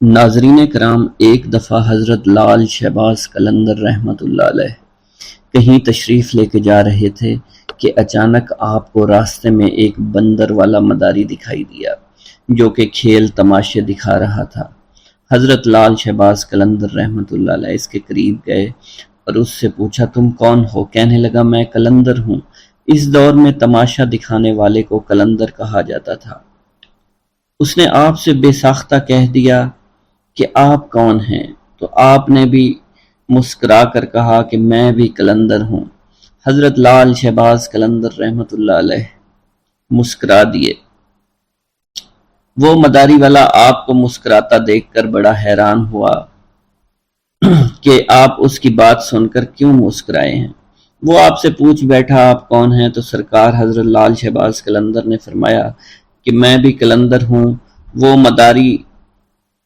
ناظرین کرام، ایک دفعہ حضرت لال شہباز قلندر رحمۃ اللہ علیہ کہیں تشریف لے کے جا رہے تھے کہ اچانک آپ کو راستے میں ایک بندر والا مداری دکھائی دیا جو کہ کھیل تماشے دکھا رہا تھا۔ حضرت لال شہباز قلندر رحمۃ اللہ علیہ اس کے قریب گئے اور اس سے پوچھا، تم کون ہو؟ کہنے لگا، میں قلندر ہوں۔ اس دور میں تماشا دکھانے والے کو قلندر کہا جاتا تھا۔ اس نے آپ سے بے ساختہ کہہ دیا کہ آپ کون ہیں؟ تو آپ نے بھی مسکرا کر کہا کہ میں بھی قلندر ہوں۔ حضرت لال شہباز قلندر رحمۃ اللہ علیہ مسکرا دیے۔ وہ مداری والا آپ کو مسکراتا دیکھ کر بڑا حیران ہوا کہ آپ اس کی بات سن کر کیوں مسکرائے ہیں۔ وہ آپ سے پوچھ بیٹھا، آپ کون ہیں؟ تو سرکار حضرت لال شہباز قلندر نے فرمایا کہ میں بھی قلندر ہوں۔ وہ مداری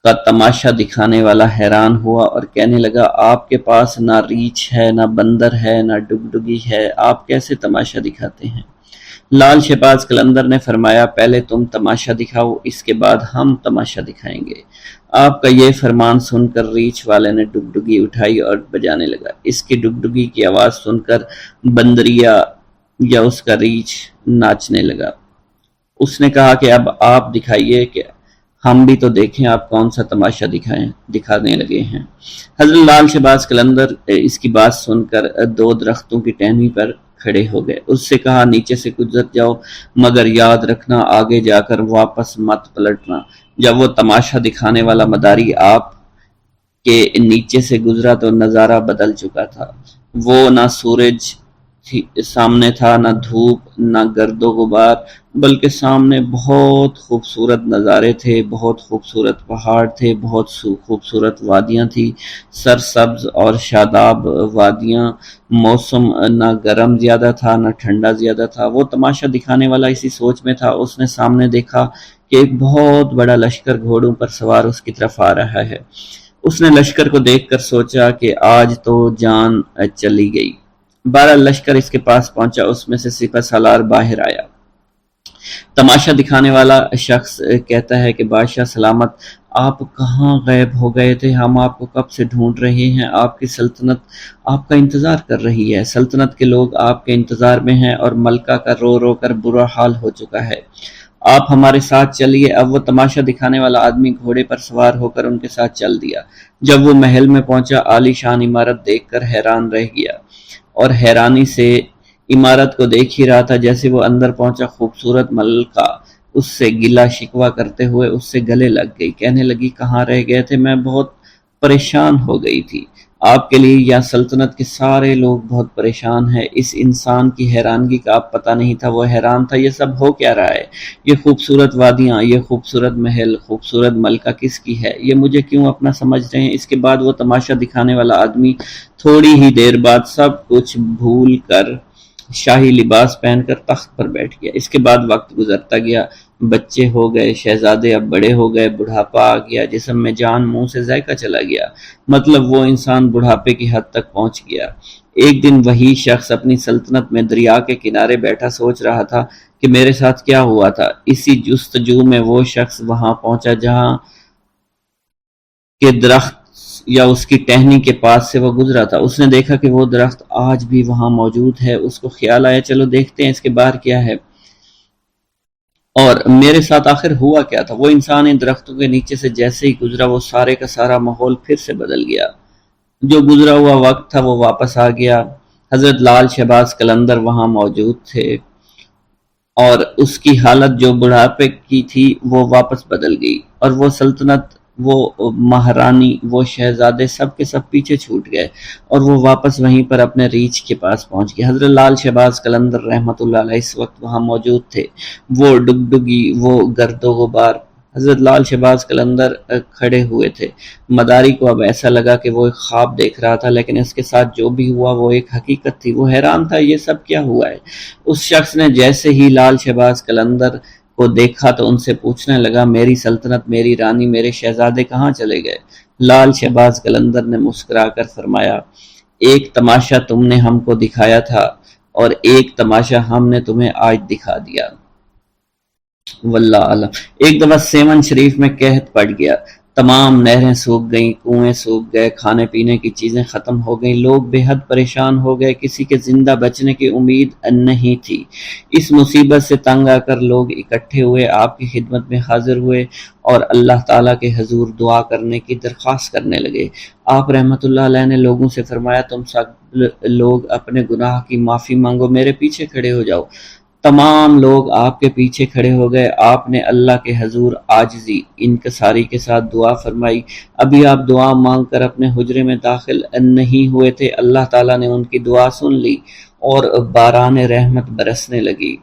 کا تماشا دکھانے والا حیران ہوا اور کہنے لگا، آپ کے پاس نہ ریچھ ہے، نہ بندر ہے، نہ ڈگڈگی ہے، آپ کیسے تماشا دکھاتے ہیں؟ لال شہباز قلندر نے فرمایا، پہلے تم تماشا دکھاؤ، اس کے بعد ہم تماشا دکھائیں گے۔ آپ کا یہ فرمان سن کر ریچھ والے نے ڈگڈگی اٹھائی اور بجانے لگا۔ اس کی ڈگڈگی کی آواز سن کر بندریا یا اس کا ریچھ ناچنے لگا۔ اس نے کہا کہ اب آپ دکھائیے کہ ہم بھی تو دیکھیں آپ کون سا تماشا دکھانے لگے ہیں۔ حضرت لال شہباز قلندر اس کی بات سن کر دو درختوں کی ٹہنی پر کھڑے ہو گئے۔ اس سے کہا، نیچے سے گزر جاؤ، مگر یاد رکھنا آگے جا کر واپس مت پلٹنا۔ جب وہ تماشا دکھانے والا مداری آپ کے نیچے سے گزرا تو نظارہ بدل چکا تھا۔ وہ نہ سورج سامنے تھا، نہ دھوپ، نہ گرد و غبار، بلکہ سامنے بہت خوبصورت نظارے تھے، بہت خوبصورت پہاڑ تھے، بہت خوبصورت وادیاں تھی، سرسبز اور شاداب وادیاں۔ موسم نہ گرم زیادہ تھا نہ ٹھنڈا زیادہ تھا۔ وہ تماشا دکھانے والا اسی سوچ میں تھا۔ اس نے سامنے دیکھا کہ ایک بہت بڑا لشکر گھوڑوں پر سوار اس کی طرف آ رہا ہے۔ اس نے لشکر کو دیکھ کر سوچا کہ آج تو جان چلی گئی۔ بہرحال لشکر اس کے پاس پہنچا، اس میں سے سپہ سالار باہر آیا۔ تماشا دکھانے والا شخص کہتا ہے کہ بادشاہ سلامت، آپ کہاں غائب ہو گئے تھے؟ ہم آپ کو کب سے ڈھونڈ رہے ہیں۔ آپ کی سلطنت آپ کا انتظار کر رہی ہے۔ سلطنت کے لوگ آپ کے انتظار میں ہیں اور ملکہ کا رو رو کر برا حال ہو چکا ہے۔ آپ ہمارے ساتھ چلیے۔ اب وہ تماشا دکھانے والا آدمی گھوڑے پر سوار ہو کر ان کے ساتھ چل دیا۔ جب وہ محل میں پہنچا، عالی شان عمارت دیکھ کر حیران رہ گیا اور حیرانی سے عمارت کو دیکھ ہی رہا تھا۔ جیسے وہ اندر پہنچا، خوبصورت ملکہ اس سے گلہ شکوہ کرتے ہوئے اس سے گلے لگ گئی۔ کہنے لگی، کہاں رہ گئے تھے؟ میں بہت پریشان ہو گئی تھی۔ آپ کے لیے یا سلطنت کے سارے لوگ بہت پریشان ہیں۔ اس انسان کی حیرانگی کا آپ پتہ نہیں تھا۔ وہ حیران تھا، یہ سب ہو کیا رہا ہے؟ یہ خوبصورت وادیاں، یہ خوبصورت محل، خوبصورت ملکہ کس کی ہے؟ یہ مجھے کیوں اپنا سمجھ رہے ہیں؟ اس کے بعد وہ تماشا دکھانے والا آدمی تھوڑی ہی دیر بعد سب کچھ بھول کر شاہی لباس پہن کر تخت پر بیٹھ گیا۔ اس کے بعد وقت گزرتا گیا، بچے ہو گئے، شہزادے اب بڑے ہو گئے، بڑھاپا آ گیا، جسم میں جان، منہ سے ذائقہ چلا گیا، مطلب وہ انسان بڑھاپے کی حد تک پہنچ گیا۔ ایک دن وہی شخص اپنی سلطنت میں دریا کے کنارے بیٹھا سوچ رہا تھا کہ میرے ساتھ کیا ہوا تھا۔ اسی جستجو میں وہ شخص وہاں پہنچا جہاں کے درخت یا اس کی ٹہنی کے پاس سے وہ گزرا تھا۔ اس نے دیکھا کہ وہ درخت آج بھی وہاں موجود ہے۔ اس کو خیال آیا، چلو دیکھتے ہیں اس کے باہر کیا ہے اور میرے ساتھ آخر ہوا کیا تھا۔ وہ انسان ان درختوں کے نیچے سے جیسے ہی گزرا، وہ سارے کا سارا ماحول پھر سے بدل گیا۔ جو گزرا ہوا وقت تھا وہ واپس آ گیا۔ حضرت لال شہباز قلندر وہاں موجود تھے اور اس کی حالت جو بڑھاپے کی تھی وہ واپس بدل گئی، اور وہ سلطنت، وہ مہارانی، وہ شہزادے سب کے سب پیچھے چھوٹ گئے اور وہ واپس وہیں پر اپنے ریچھ کے پاس پہنچ گئے۔ حضرت لال شہباز قلندر رحمۃ اللہ علیہ اس وقت وہاں موجود تھے۔ وہ ڈگڈگی، وہ گرد و غبار، حضرت لال شہباز قلندر کھڑے ہوئے تھے۔ مداری کو اب ایسا لگا کہ وہ ایک خواب دیکھ رہا تھا، لیکن اس کے ساتھ جو بھی ہوا وہ ایک حقیقت تھی۔ وہ حیران تھا، یہ سب کیا ہوا ہے؟ اس شخص نے جیسے ہی لال شہباز قلندر کو دیکھا تو ان سے پوچھنے لگا، میری سلطنت، میری رانی، میرے شہزادے کہاں چلے گئے؟ لال شہباز قلندر نے مسکرا کر فرمایا، ایک تماشا تم نے ہم کو دکھایا تھا اور ایک تماشا ہم نے تمہیں آج دکھا دیا۔ واللہ عالم۔ ایک دفعہ سیون شریف میں قحط پڑ گیا۔ تمام نہریں سوکھ گئیں، کنویں سوکھ گئے، کھانے پینے کی چیزیں ختم ہو گئیں، لوگ بے حد پریشان ہو گئے، کسی کے زندہ بچنے کی امید نہیں تھی۔ اس مصیبت سے تنگ آ کر لوگ اکٹھے ہوئے، آپ کی خدمت میں حاضر ہوئے اور اللہ تعالیٰ کے حضور دعا کرنے کی درخواست کرنے لگے۔ آپ رحمۃ اللہ علیہ نے لوگوں سے فرمایا، تم سب لوگ اپنے گناہ کی معافی مانگو، میرے پیچھے کھڑے ہو جاؤ۔ تمام لوگ آپ کے پیچھے کھڑے ہو گئے۔ آپ نے اللہ کے حضور عاجزی انکساری کے ساتھ دعا فرمائی۔ ابھی آپ دعا مانگ کر اپنے حجرے میں داخل نہیں ہوئے تھے، اللہ تعالیٰ نے ان کی دعا سن لی اور باران رحمت برسنے لگی۔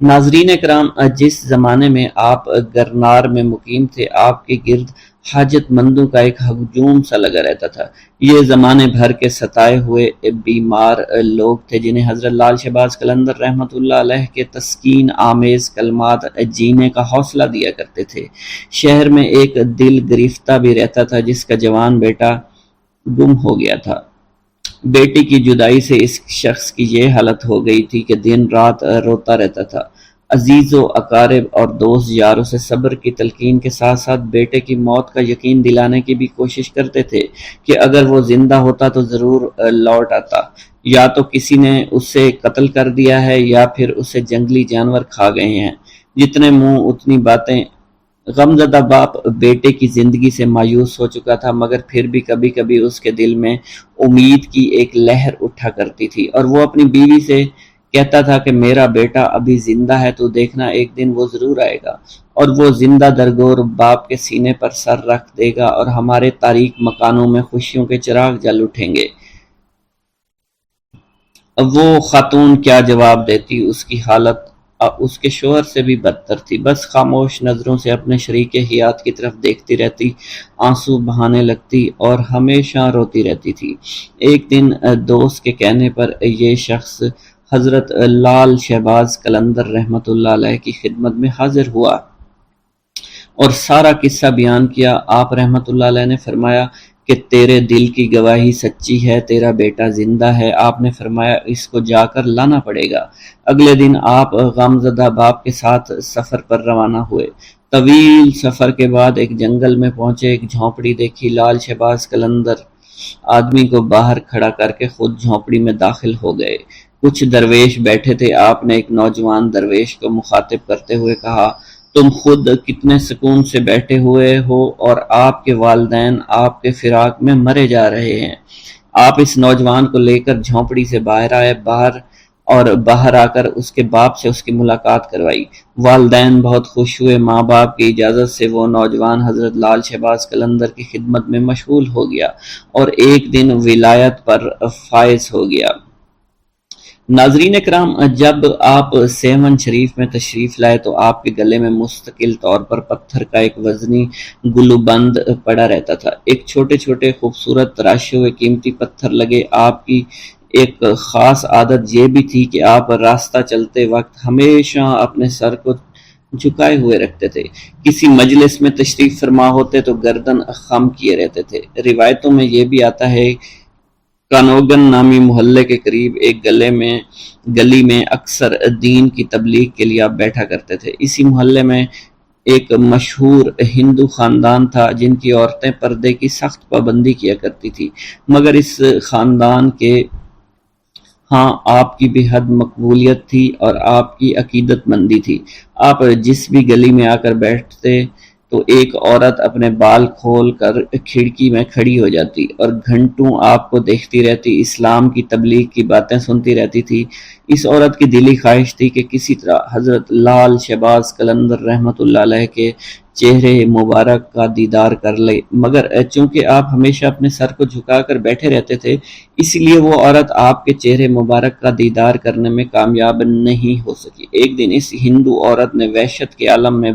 ناظرین کرام، جس زمانے میں آپ گرنار میں مقیم تھے، آپ کے گرد حاجت مندوں کا ایک ہجوم سا لگا رہتا تھا۔ یہ زمانے بھر کے ستائے ہوئے بیمار لوگ تھے جنہیں حضرت لال شہباز قلندر رحمۃ اللہ علیہ کے تسکین آمیز کلمات جینے کا حوصلہ دیا کرتے تھے۔ شہر میں ایک دل گرفتہ بھی رہتا تھا جس کا جوان بیٹا گم ہو گیا تھا۔ بیٹی کی جدائی سے اس شخص کی یہ حالت ہو گئی تھی کہ دن رات روتا رہتا تھا۔ عزیز و اقارب اور دوست یاروں سے صبر کی تلقین کے ساتھ ساتھ بیٹے کی موت کا یقین دلانے کی بھی کوشش کرتے تھے کہ اگر وہ زندہ ہوتا تو ضرور لوٹ آتا، یا تو کسی نے اسے قتل کر دیا ہے یا پھر اسے جنگلی جانور کھا گئے ہیں۔ جتنے منہ اتنی باتیں۔ غمزدہ باپ بیٹے کی زندگی سے مایوس ہو چکا تھا، مگر پھر بھی کبھی کبھی اس کے دل میں امید کی ایک لہر اٹھا کرتی تھی، اور وہ اپنی بیوی سے کہتا تھا کہ میرا بیٹا ابھی زندہ ہے، تو دیکھنا ایک دن وہ ضرور آئے گا اور وہ زندہ درگور باپ کے سینے پر سر رکھ دے گا اور ہمارے تاریک مکانوں میں خوشیوں کے چراغ جل اٹھیں گے۔ اب وہ خاتون کیا جواب دیتی؟ اس کی حالت اس کے شوہر سے بھی بدتر تھی۔ بس خاموش نظروں سے اپنے شریک حیات کی طرف دیکھتی رہتی، آنسو بہانے لگتی اور ہمیشہ روتی رہتی تھی۔ ایک دن دوست کے کہنے پر یہ شخص حضرت لال شہباز قلندر رحمۃ اللہ علیہ کی خدمت میں حاضر ہوا اور سارا قصہ بیان کیا۔ آپ رحمۃ اللہ علیہ نے فرمایا کہ تیرے دل کی گواہی سچی ہے، تیرا بیٹا زندہ ہے۔ آپ نے فرمایا اس کو جا کر لانا پڑے گا۔ اگلے دن آپ غمزدہ باپ کے ساتھ سفر پر روانہ ہوئے۔ طویل سفر کے بعد ایک جنگل میں پہنچے، ایک جھونپڑی دیکھی۔ لال شہباز قلندر آدمی کو باہر کھڑا کر کے خود جھونپڑی میں داخل ہو گئے۔ کچھ درویش بیٹھے تھے۔ آپ نے ایک نوجوان درویش کو مخاطب کرتے ہوئے کہا، تم خود کتنے سکون سے بیٹھے ہوئے ہو اور آپ کے والدین آپ کے فراق میں مرے جا رہے ہیں۔ آپ اس نوجوان کو لے کر جھونپڑی سے باہر آئے، باہر آ کر اس کے باپ سے اس کی ملاقات کروائی۔ والدین بہت خوش ہوئے۔ ماں باپ کی اجازت سے وہ نوجوان حضرت لال شہباز قلندر کی خدمت میں مشغول ہو گیا اور ایک دن ولایت پر فائز ہو گیا۔ ناظرین اکرام، جب آپ سیون شریف میں تشریف لائے تو آپ کے گلے میں مستقل طور پر پتھر کا ایک وزنی گلوبند پڑا رہتا تھا۔ ایک چھوٹے چھوٹے خوبصورت تراشے ہوئے قیمتی پتھر لگے۔ آپ کی ایک خاص عادت یہ بھی تھی کہ آپ راستہ چلتے وقت ہمیشہ اپنے سر کو جھکائے ہوئے رکھتے تھے۔ کسی مجلس میں تشریف فرما ہوتے تو گردن خم کیے رہتے تھے۔ روایتوں میں یہ بھی آتا ہے کانوگن نامی محلے کے قریب ایک گلی میں اکثر دین کی تبلیغ کے لیے آپ بیٹھا کرتے تھے۔ اسی محلے میں ایک مشہور ہندو خاندان تھا جن کی عورتیں پردے کی سخت پابندی کیا کرتی تھی، مگر اس خاندان کے ہاں آپ کی بے حد مقبولیت تھی اور آپ کی عقیدت مندی تھی۔ آپ جس بھی گلی میں آ کر بیٹھتے تو ایک عورت اپنے بال کھول کر کھڑکی میں کھڑی ہو جاتی اور گھنٹوں آپ کو دیکھتی رہتی، اسلام کی تبلیغ کی باتیں سنتی رہتی تھی۔ اس عورت کی دلی خواہش تھی کہ کسی طرح حضرت لال شہباز قلندر رحمۃ اللہ علیہ کے چہرے مبارک کا دیدار کر لے، مگر چونکہ آپ ہمیشہ اپنے سر کو جھکا کر بیٹھے رہتے تھے، اس لیے وہ عورت آپ کے چہرے مبارک کا دیدار کرنے میں کامیاب نہیں ہو سکی۔ ایک دن اس ہندو عورت نے وحشت کے عالم میں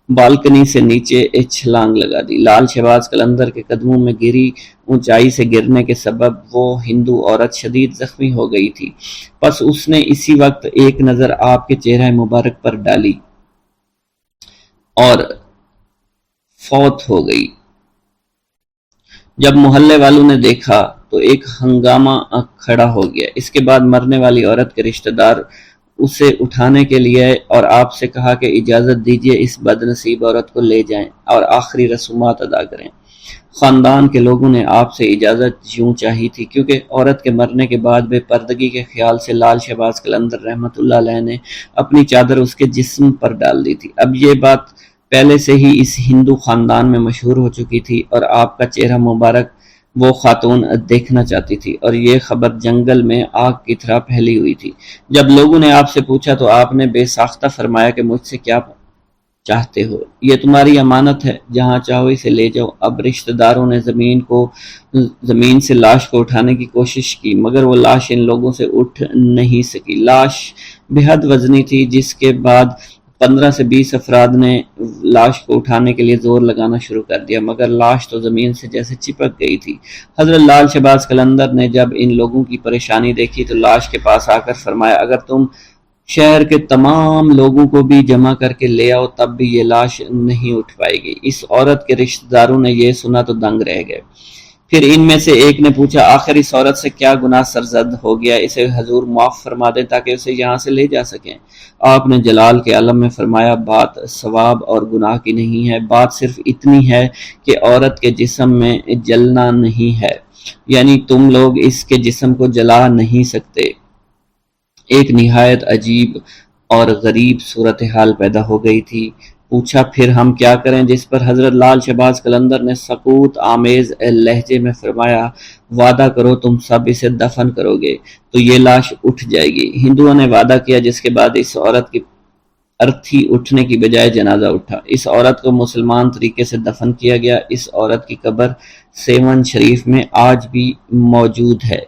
بالکنی سے نیچے چھلانگ لگا دی۔ لال شہباز قلندر کے قدموں میں گری۔ اونچائی سے گرنے کے سبب وہ ہندو عورت شدید زخمی ہو گئی تھی، پس اس نے اسی وقت ایک نظر آپ کے چہرہ مبارک پر ڈالی اور فوت ہو گئی۔ جب محلے والوں نے دیکھا تو ایک ہنگامہ کھڑا ہو گیا۔ اس کے بعد مرنے والی عورت کے رشتہ دار اسے اٹھانے کے لیے اور آپ سے کہا کہ اجازت دیجیے اس بد نصیب عورت کو لے جائیں اور آخری رسومات ادا کریں۔ خاندان کے لوگوں نے آپ سے اجازت یوں چاہی تھی کیونکہ عورت کے مرنے کے بعد بے پردگی کے خیال سے لال شہباز قلندر رحمۃ اللہ علیہ نے اپنی چادر اس کے جسم پر ڈال دی تھی۔ اب یہ بات پہلے سے ہی اس ہندو خاندان میں مشہور ہو چکی تھی اور آپ کا چہرہ مبارک وہ خاتون دیکھنا چاہتی تھی، اور یہ خبر جنگل میں آگ کی طرح پھیلی ہوئی تھی۔ جب لوگوں نے آپ سے پوچھا تو آپ نے بے ساختہ فرمایا کہ مجھ سے کیا چاہتے ہو، یہ تمہاری امانت ہے، جہاں چاہو اسے لے جاؤ۔ اب رشتہ داروں نے زمین سے لاش کو اٹھانے کی کوشش کی، مگر وہ لاش ان لوگوں سے اٹھ نہیں سکی۔ لاش بے حد وزنی تھی، جس کے بعد 15 سے 20 افراد نے لاش کو اٹھانے کے لیے زور لگانا شروع کر دیا، مگر لاش تو زمین سے جیسے چپک گئی تھی۔ حضرت لال شہباز قلندر نے جب ان لوگوں کی پریشانی دیکھی تو لاش کے پاس آ کر فرمایا، اگر تم شہر کے تمام لوگوں کو بھی جمع کر کے لے آؤ تب بھی یہ لاش نہیں اٹھ پائے گی۔ اس عورت کے رشتہ داروں نے یہ سنا تو دنگ رہ گئے۔ پھر ان میں سے ایک نے پوچھا، آخر اس عورت سے کیا گناہ سرزد ہو گیا، اسے حضور معاف فرما دیں تاکہ اسے یہاں سے لے جا سکیں۔ آپ نے جلال کے عالم میں فرمایا، بات ثواب اور گناہ کی نہیں ہے، بات صرف اتنی ہے کہ عورت کے جسم میں جلنا نہیں ہے، یعنی تم لوگ اس کے جسم کو جلا نہیں سکتے۔ ایک نہایت عجیب اور غریب صورتحال پیدا ہو گئی تھی۔ پوچھا، پھر ہم کیا کریں؟ جس پر حضرت لال شہباز قلندر نے سکوت آمیز لہجے میں فرمایا، وعدہ کرو تم سب اسے دفن کرو گے تو یہ لاش اٹھ جائے گی۔ ہندوؤں نے وعدہ کیا، جس کے بعد اس عورت کی ارتھی اٹھنے کی بجائے جنازہ اٹھا۔ اس عورت کو مسلمان طریقے سے دفن کیا گیا۔ اس عورت کی قبر سیون شریف میں آج بھی موجود ہے،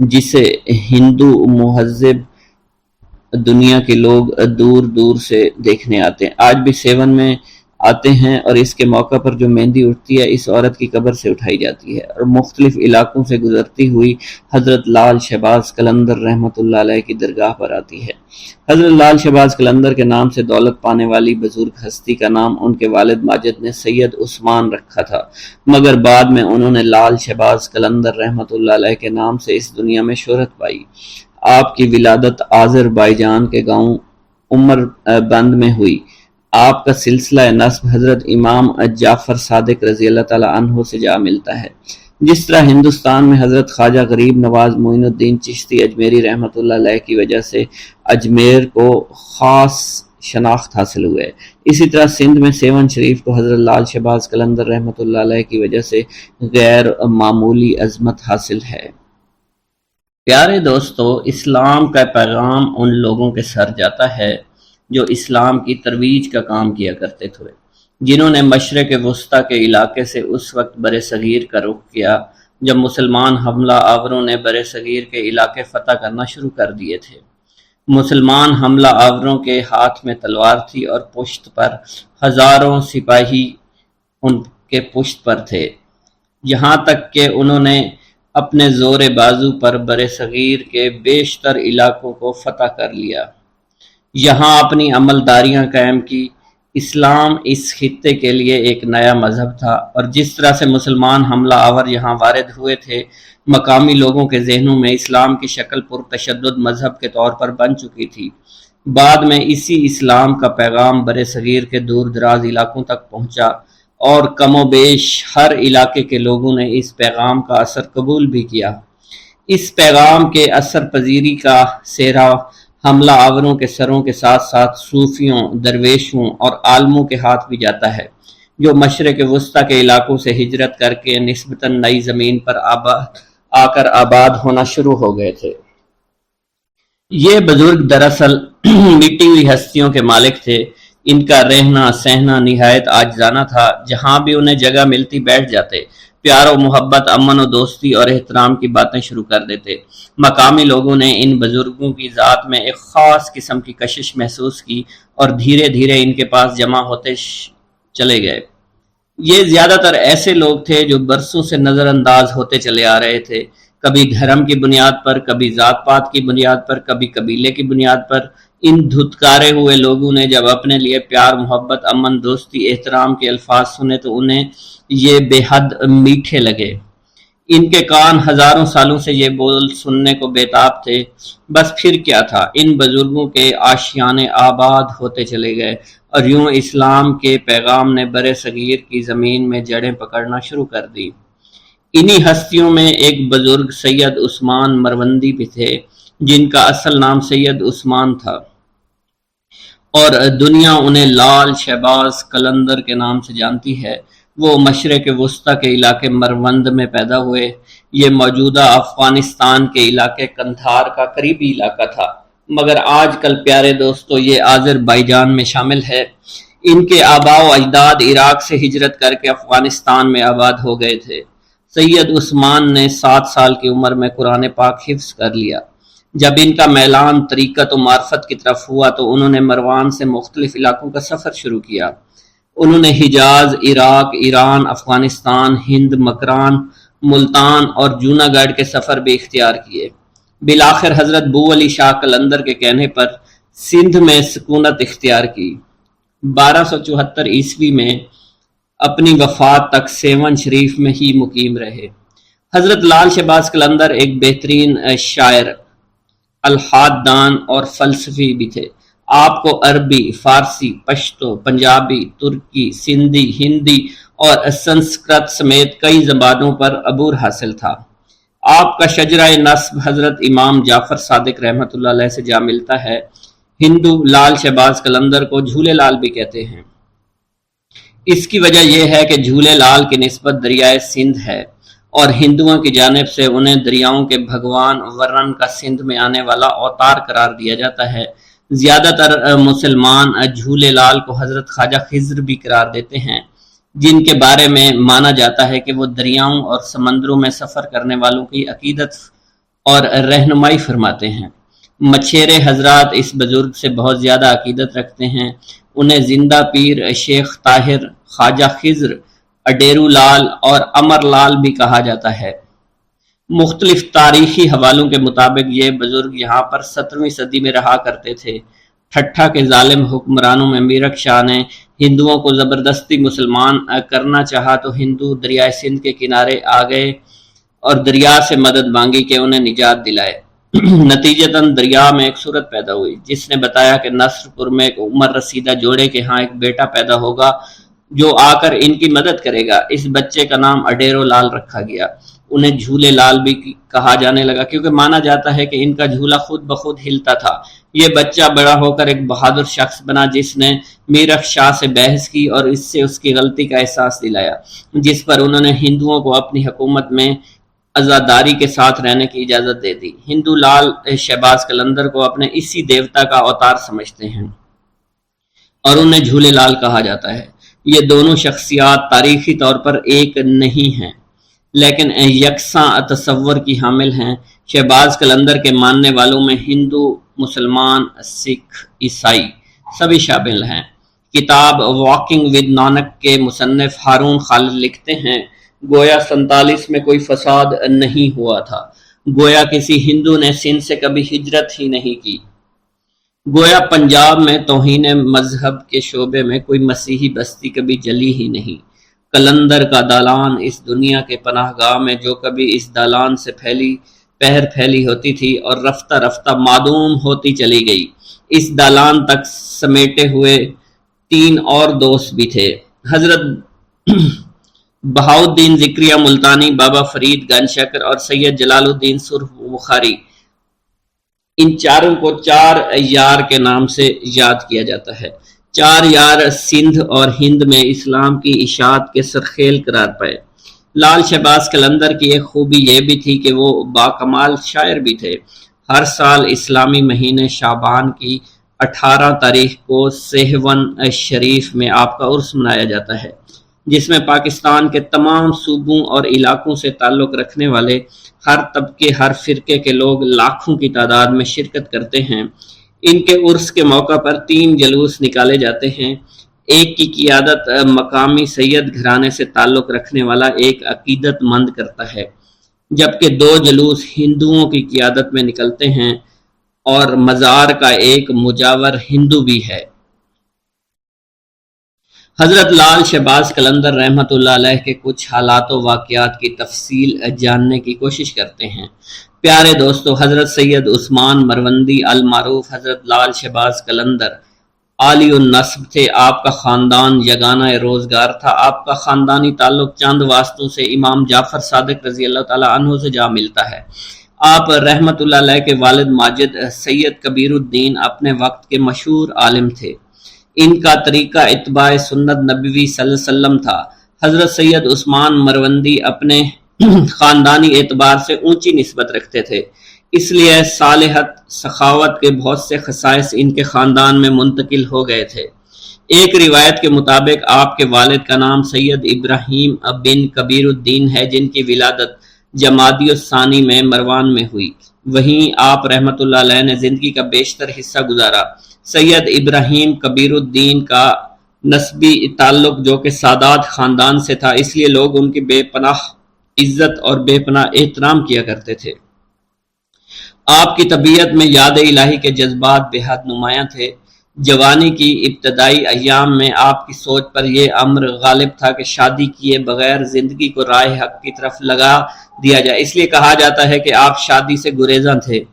جسے ہندو مہذب دنیا کے لوگ دور دور سے دیکھنے آتے ہیں۔ آج بھی سیون میں آتے ہیں اور اس کے موقع پر جو مہندی اٹھتی ہے اس عورت کی قبر سے اٹھائی جاتی ہے اور مختلف علاقوں سے گزرتی ہوئی حضرت لال شہباز قلندر رحمۃ اللہ علیہ کی درگاہ پر آتی ہے۔ حضرت لال شہباز قلندر کے نام سے دولت پانے والی بزرگ ہستی کا نام ان کے والد ماجد نے سید عثمان رکھا تھا، مگر بعد میں انہوں نے لال شہباز قلندر رحمۃ اللہ علیہ کے نام سے اس دنیا میں شہرت پائی۔ آپ کی ولادت آذربائیجان کے گاؤں عمر بند میں ہوئی۔ آپ کا سلسلہ نسب حضرت امام جعفر صادق رضی اللہ تعالی عنہ سے جا ملتا ہے۔ جس طرح ہندوستان میں حضرت خواجہ غریب نواز معین الدین چشتی اجمیری رحمۃ اللہ علیہ کی وجہ سے اجمیر کو خاص شناخت حاصل ہوئے، اسی طرح سندھ میں سیون شریف کو حضرت لال شہباز قلندر رحمۃ اللہ علیہ کی وجہ سے غیر معمولی عظمت حاصل ہے۔ پیارے دوستو، اسلام کا پیغام ان لوگوں کے سر جاتا ہے جو اسلام کی ترویج کا کام کیا کرتے تھے، جنہوں نے مشرق وسطیٰ کے علاقے سے اس وقت بر صغیر کا رخ کیا جب مسلمان حملہ آوروں نے بر صغیر کے علاقے فتح کرنا شروع کر دیے تھے۔ مسلمان حملہ آوروں کے ہاتھ میں تلوار تھی اور پشت پر ہزاروں سپاہی ان کے پشت پر تھے، یہاں تک کہ انہوں نے اپنے زور بازو پر بر صغیر کے بیشتر علاقوں کو فتح کر لیا، یہاں اپنی عملداریاں قائم کی۔ اسلام اس خطے کے لیے ایک نیا مذہب تھا، اور جس طرح سے مسلمان حملہ آور یہاں وارد ہوئے تھے، مقامی لوگوں کے ذہنوں میں اسلام کی شکل پرتشدد مذہب کے طور پر بن چکی تھی۔ بعد میں اسی اسلام کا پیغام بر صغیر کے دور دراز علاقوں تک پہنچا، اور کم و بیش ہر علاقے کے لوگوں نے اس پیغام کا اثر قبول بھی کیا۔ اس پیغام کے اثر پذیری کا سہرا حملہ آوروں کے سروں کے ساتھ ساتھ صوفیوں، درویشوں اور عالموں کے ہاتھ بھی جاتا ہے، جو مشرق وسطیٰ کے علاقوں سے ہجرت کر کے نسبتاً نئی زمین پر آ کر آباد ہونا شروع ہو گئے تھے۔ یہ بزرگ دراصل مٹی ہوئی ہستیوں کے مالک تھے، ان کا رہنا سہنا نہایت عاجزانہ تھا، جہاں بھی انہیں جگہ ملتی بیٹھ جاتے، پیار و محبت، امن و دوستی اور احترام کی باتیں شروع کر دیتے۔ مقامی لوگوں نے ان بزرگوں کی ذات میں ایک خاص قسم کی کشش محسوس کی اور دھیرے دھیرے ان کے پاس جمع ہوتے چلے گئے۔ یہ زیادہ تر ایسے لوگ تھے جو برسوں سے نظر انداز ہوتے چلے آ رہے تھے، کبھی دھرم کی بنیاد پر، کبھی ذات پات کی بنیاد پر، کبھی قبیلے کی بنیاد پر۔ ان دھتکارے ہوئے لوگوں نے جب اپنے لیے پیار، محبت، امن، دوستی، احترام کے الفاظ سنے تو انہیں یہ بے حد میٹھے لگے۔ ان کے کان ہزاروں سالوں سے یہ بول سننے کو بےتاب تھے۔ بس پھر کیا تھا، ان بزرگوں کے آشیانے آباد ہوتے چلے گئے اور یوں اسلام کے پیغام نے برِ صغیر کی زمین میں جڑیں پکڑنا شروع کر دی۔ انہی ہستیوں میں ایک بزرگ سید عثمان مروندی بھی تھے، جن کا اصل نام سید عثمان تھا اور دنیا انہیں لال شہباز قلندر کے نام سے جانتی ہے۔ وہ مشرق وسطیٰ کے علاقے مروند میں پیدا ہوئے۔ یہ موجودہ افغانستان کے علاقے قندھار کا قریبی علاقہ تھا، مگر آج کل پیارے دوستو یہ آذربائیجان میں شامل ہے۔ ان کے آباء و اجداد عراق سے ہجرت کر کے افغانستان میں آباد ہو گئے تھے۔ سید عثمان نے 7 سال کی عمر میں قرآن پاک حفظ کر لیا۔ جب ان کا میلان طریقت و معرفت کی طرف ہوا تو انہوں نے مروان سے مختلف علاقوں کا سفر شروع کیا۔ انہوں نے حجاز، عراق، ایران، افغانستان، ہند، مکران، ملتان اور جوناگڑھ کے سفر بھی اختیار کیے۔ بالآخر حضرت بو علی شاہ قلندر کے کہنے پر سندھ میں سکونت اختیار کی۔ 1274 عیسوی میں اپنی وفات تک سیون شریف میں ہی مقیم رہے۔ حضرت لال شہباز قلندر ایک بہترین شاعر، الحاد دان اور فلسفی بھی تھے۔ آپ کو عربی، فارسی، پشتو، پنجابی، ترکی، سندھی، ہندی اور سنسکرت سمیت کئی زبانوں پر عبور حاصل تھا۔ آپ کا شجرہ نسب حضرت امام جعفر صادق رحمۃ اللہ علیہ سے جا ملتا ہے۔ ہندو لال شہباز قلندر کو جھولے لال بھی کہتے ہیں۔ اس کی وجہ یہ ہے کہ جھولے لال کی نسبت دریائے سندھ ہے اور ہندوؤں کی جانب سے انہیں دریاؤں کے بھگوان ورن کا سندھ میں آنے والا اوتار قرار دیا جاتا ہے۔ زیادہ تر مسلمان جھولے لال کو حضرت خواجہ خضر بھی قرار دیتے ہیں، جن کے بارے میں مانا جاتا ہے کہ وہ دریاؤں اور سمندروں میں سفر کرنے والوں کی عقیدت اور رہنمائی فرماتے ہیں۔ مچھیرے حضرات اس بزرگ سے بہت زیادہ عقیدت رکھتے ہیں۔ انہیں زندہ پیر، شیخ طاہر، خواجہ خضر، اڈیرو لال اور امر لال بھی کہا جاتا ہے۔ مختلف تاریخی حوالوں کے مطابق یہ بزرگ یہاں پر 17ویں صدی میں رہا کرتے تھے۔ ٹھٹھا کے ظالم حکمرانوں میں میرک شاہ نے ہندوؤں کو زبردستی مسلمان کرنا چاہا تو ہندو دریائے سندھ کے کنارے آ گئے اور دریا سے مدد مانگی کہ انہیں نجات دلائے۔ نتیجتاً دریا میں ایک صورت پیدا ہوئی جس نے بتایا کہ نصر پور میں ایک عمر رسیدہ جوڑے کے ہاں ایک بیٹا پیدا ہوگا جو آ کر ان کی مدد کرے گا۔ اس بچے کا نام اڈیرو لال رکھا گیا۔ انہیں جھولے لال بھی کہا جانے لگا کیونکہ مانا جاتا ہے کہ ان کا جھولا خود بخود ہلتا تھا۔ یہ بچہ بڑا ہو کر ایک بہادر شخص بنا جس نے میرک شاہ سے بحث کی اور اس سے اس کی غلطی کا احساس دلایا، جس پر انہوں نے ہندوؤں کو اپنی حکومت میں عزاداری کے ساتھ رہنے کی اجازت دے دی۔ ہندو لال شہباز قلندر کو اپنے اسی دیوتا کا اوتار سمجھتے ہیں اور انہیں جھولے لال کہا جاتا ہے۔ یہ دونوں شخصیات تاریخی طور پر ایک نہیں ہیں لیکن یکساں تصور کی حامل ہیں۔ شہباز قلندر کے ماننے والوں میں ہندو، مسلمان، سکھ، عیسائی سبھی شامل ہیں۔ کتاب واکنگ ود نانک کے مصنف ہارون خالد لکھتے ہیں، گویا 47 میں کوئی فساد نہیں ہوا تھا، گویا کسی ہندو نے سندھ سے کبھی ہجرت ہی نہیں کی، گویا پنجاب میں توہین مذہب کے شعبے میں کوئی مسیحی بستی کبھی جلی ہی نہیں۔ قلندر کا دالان اس دنیا کے پناہ گاہ میں جو کبھی اس دالان سے پھیلی ہوتی تھی اور رفتہ رفتہ معدوم ہوتی چلی گئی۔ اس دالان تک سمیٹے ہوئے 3 اور دوست بھی تھے، حضرت بہاؤالدین ذکریہ ملتانی، بابا فرید گنج شکر اور سید جلال الدین سرخ بخاری۔ ان چاروں کو 4 یار کے نام سے یاد کیا جاتا ہے۔ 4 یار سندھ اور ہند میں اسلام کی اشاعت کے سرخیل قرار پائے۔ لال شہباز قلندر کی ایک خوبی یہ بھی تھی کہ وہ باکمال شاعر بھی تھے۔ ہر سال اسلامی مہینے شعبان کی 18 تاریخ کو سیہون شریف میں آپ کا عرس منایا جاتا ہے، جس میں پاکستان کے تمام صوبوں اور علاقوں سے تعلق رکھنے والے ہر طبقے، ہر فرقے کے لوگ لاکھوں کی تعداد میں شرکت کرتے ہیں۔ ان کے عرس کے موقع پر 3 جلوس نکالے جاتے ہیں۔ ایک کی قیادت مقامی سید گھرانے سے تعلق رکھنے والا ایک عقیدت مند کرتا ہے، جبکہ 2 جلوس ہندوؤں کی قیادت میں نکلتے ہیں اور مزار کا ایک مجاور ہندو بھی ہے۔ حضرت لال شہباز قلندر رحمۃ اللہ علیہ کے کچھ حالات و واقعات کی تفصیل جاننے کی کوشش کرتے ہیں۔ پیارے دوستو، حضرت سید عثمان مروندی المعروف حضرت لال شہباز قلندر عالی النسب تھے۔ آپ کا خاندان یگانہ روزگار تھا۔ آپ کا خاندانی تعلق چند واسطوں سے امام جعفر صادق رضی اللہ تعالیٰ عنہ سے جا ملتا ہے۔ آپ رحمت اللہ علیہ کے والد ماجد سید کبیر الدین اپنے وقت کے مشہور عالم تھے۔ ان کا طریقہ اتباع سنت نبوی صلی اللہ علیہ وسلم تھا۔ حضرت سید عثمان مروندی اپنے خاندانی اعتبار سے اونچی نسبت رکھتے تھے، اس لیے صالحت سخاوت کے بہت سے خصائص ان کے خاندان میں منتقل ہو گئے تھے۔ ایک روایت کے مطابق آپ کے والد کا نام سید ابراہیم بن کبیر الدین ہے، جن کی ولادت جمادی الثانی میں مروان میں ہوئی۔ وہیں آپ رحمت اللہ علیہ نے زندگی کا بیشتر حصہ گزارا۔ سید ابراہیم کبیر الدین کا نسبی تعلق جو کہ سادات خاندان سے تھا، اس لیے لوگ ان کی بے پناہ عزت اور بے پناہ احترام کیا کرتے تھے۔ آپ کی طبیعت میں یاد الہی کے جذبات بے حد نمایاں تھے۔ جوانی کی ابتدائی ایام میں آپ کی سوچ پر یہ امر غالب تھا کہ شادی کیے بغیر زندگی کو راہ حق کی طرف لگا دیا جائے، اس لیے کہا جاتا ہے کہ آپ شادی سے گریزاں تھے۔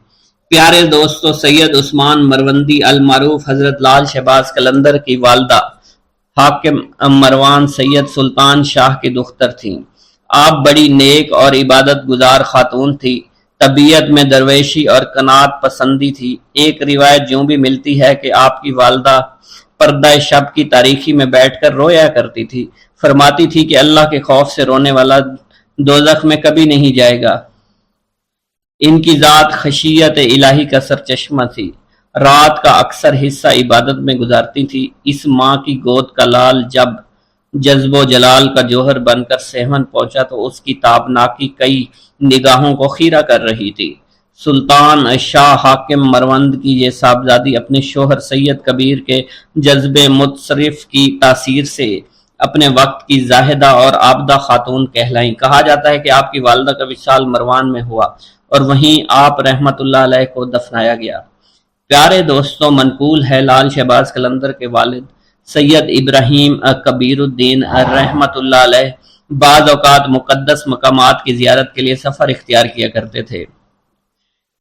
پیارے دوستو، سید عثمان مروندی المعروف حضرت لال شہباز قلندر کی والدہ حاکم مروان سید سلطان شاہ کی دختر تھیں۔ آپ بڑی نیک اور عبادت گزار خاتون تھی۔ طبیعت میں درویشی اور قناعت پسندی تھی۔ ایک روایت یوں بھی ملتی ہے کہ آپ کی والدہ پردہ شب کی تاریکی میں بیٹھ کر رویا کرتی تھی، فرماتی تھی کہ اللہ کے خوف سے رونے والا دوزخ میں کبھی نہیں جائے گا۔ ان کی ذات خشیت الہی کا سرچشمہ تھی۔ رات کا اکثر حصہ عبادت میں گزارتی تھی۔ اس ماں کی گود کا لال جب جذب و جلال کا جوہر بن کر سہون پہنچا تو اس کی تابناکی کئی نگاہوں کو خیرہ کر رہی تھی۔ سلطان شاہ حاکم مروند کی یہ صاحبزادی اپنے شوہر سید کبیر کے جذب متصرف کی تاثیر سے اپنے وقت کی زاہدہ اور عابدہ خاتون کہلائیں۔ کہا جاتا ہے کہ آپ کی والدہ کا وصال مروان میں ہوا اور وہیں آپ رحمت اللہ علیہ کو دفنایا گیا۔ پیارے دوستوں، منقول ہے لال شہباز قلندر کے والد سید ابراہیم کبیر الدین رحمت اللہ علیہ بعض اوقات مقدس مقامات کی زیارت کے لیے سفر اختیار کیا کرتے تھے۔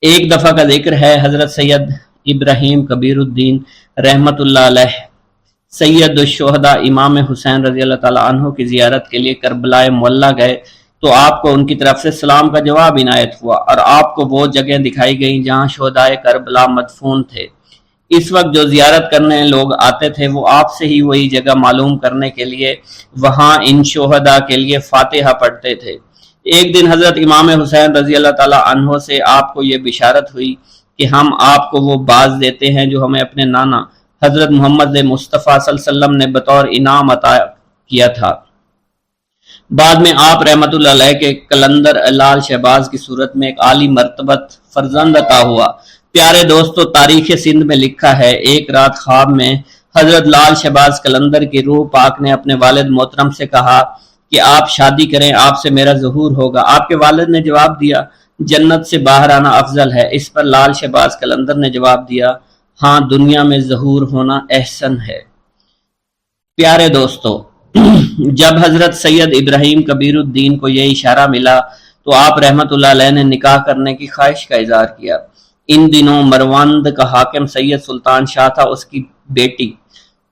ایک دفعہ کا ذکر ہے، حضرت سید ابراہیم کبیر الدین رحمت اللہ علیہ سید الشہداء امام حسین رضی اللہ تعالیٰ عنہ کی زیارت کے لیے کربلا معلیٰ گئے تو آپ کو ان کی طرف سے سلام کا جواب عنایت ہوا اور آپ کو وہ جگہ دکھائی گئیں جہاں شہداء کربلا مدفون تھے۔ اس وقت جو زیارت کرنے لوگ آتے تھے وہ آپ سے ہی وہی جگہ معلوم کرنے کے لیے وہاں ان شہداء کے لیے فاتحہ پڑھتے تھے۔ ایک دن حضرت امام حسین رضی اللہ تعالیٰ عنہ سے آپ کو یہ بشارت ہوئی کہ ہم آپ کو وہ باز دیتے ہیں جو ہمیں اپنے نانا حضرت محمد مصطفیٰ صلی اللہ علیہ وسلم نے بطور انعام عطا کیا تھا۔ بعد میں آپ رحمت اللہ علیہ کے قلندر لال شہباز کی صورت میں ایک عالی مرتبت فرزند عطا ہوا۔ پیارے دوستو، تاریخ سندھ میں لکھا ہے، ایک رات خواب میں حضرت لال شہباز قلندر کی روح پاک نے اپنے والد محترم سے کہا کہ آپ شادی کریں، آپ سے میرا ظہور ہوگا۔ آپ کے والد نے جواب دیا، جنت سے باہر آنا افضل ہے۔ اس پر لال شہباز قلندر نے جواب دیا، ہاں، دنیا میں ظہور ہونا احسن ہے۔ پیارے دوستو، جب حضرت سید ابراہیم کبیر الدین کو یہ اشارہ ملا تو آپ رحمت اللہ علیہ نے نکاح کرنے کی خواہش کا اظہار کیا۔ ان دنوں مروند کا حاکم سید سلطان شاہ تھا، اس کی بیٹی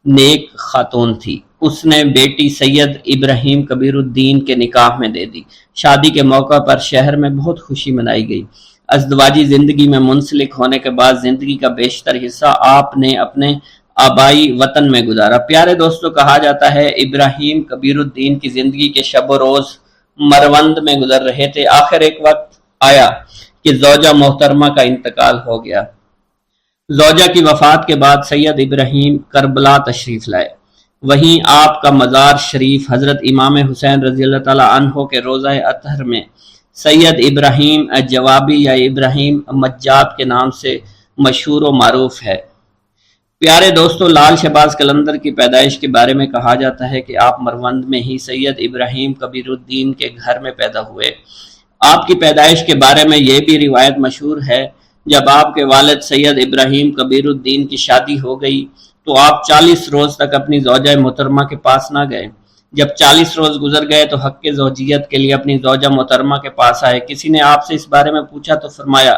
نیک خاتون تھی۔ اس نے بیٹی سید ابراہیم کبیر الدین کے نکاح میں دے دی۔ شادی کے موقع پر شہر میں بہت خوشی منائی گئی۔ ازدواجی زندگی میں منسلک ہونے کے بعد زندگی کا بیشتر حصہ آپ نے اپنے آبائی وطن میں گزارا۔ پیارے دوستو، کہا جاتا ہے ابراہیم کبیر الدین کی زندگی کے شب و روز مروند میں گزر رہے تھے۔ آخر ایک وقت آیا کہ زوجہ محترمہ کا انتقال ہو گیا۔ زوجہ کی وفات کے بعد سید ابراہیم کربلا تشریف لائے۔ وہیں آپ کا مزار شریف حضرت امام حسین رضی اللہ تعالیٰ عنہ کے روضہ اطہر میں سید ابراہیم جوابی یا ابراہیم مجاب کے نام سے مشہور و معروف ہے۔ پیارے دوستو، لال شہباز قلندر کی پیدائش کے بارے میں کہا جاتا ہے کہ آپ مروند میں ہی سید ابراہیم کبیر الدین کے گھر میں پیدا ہوئے۔ آپ کی پیدائش کے بارے میں یہ بھی روایت مشہور ہے، جب آپ کے والد سید ابراہیم کبیر الدین کی شادی ہو گئی تو آپ 40 روز تک اپنی زوجہ محترمہ کے پاس نہ گئے۔ جب 40 روز گزر گئے تو حق زوجیت کے لیے اپنی زوجہ محترمہ کے پاس آئے۔ کسی نے آپ سے اس بارے میں پوچھا تو فرمایا،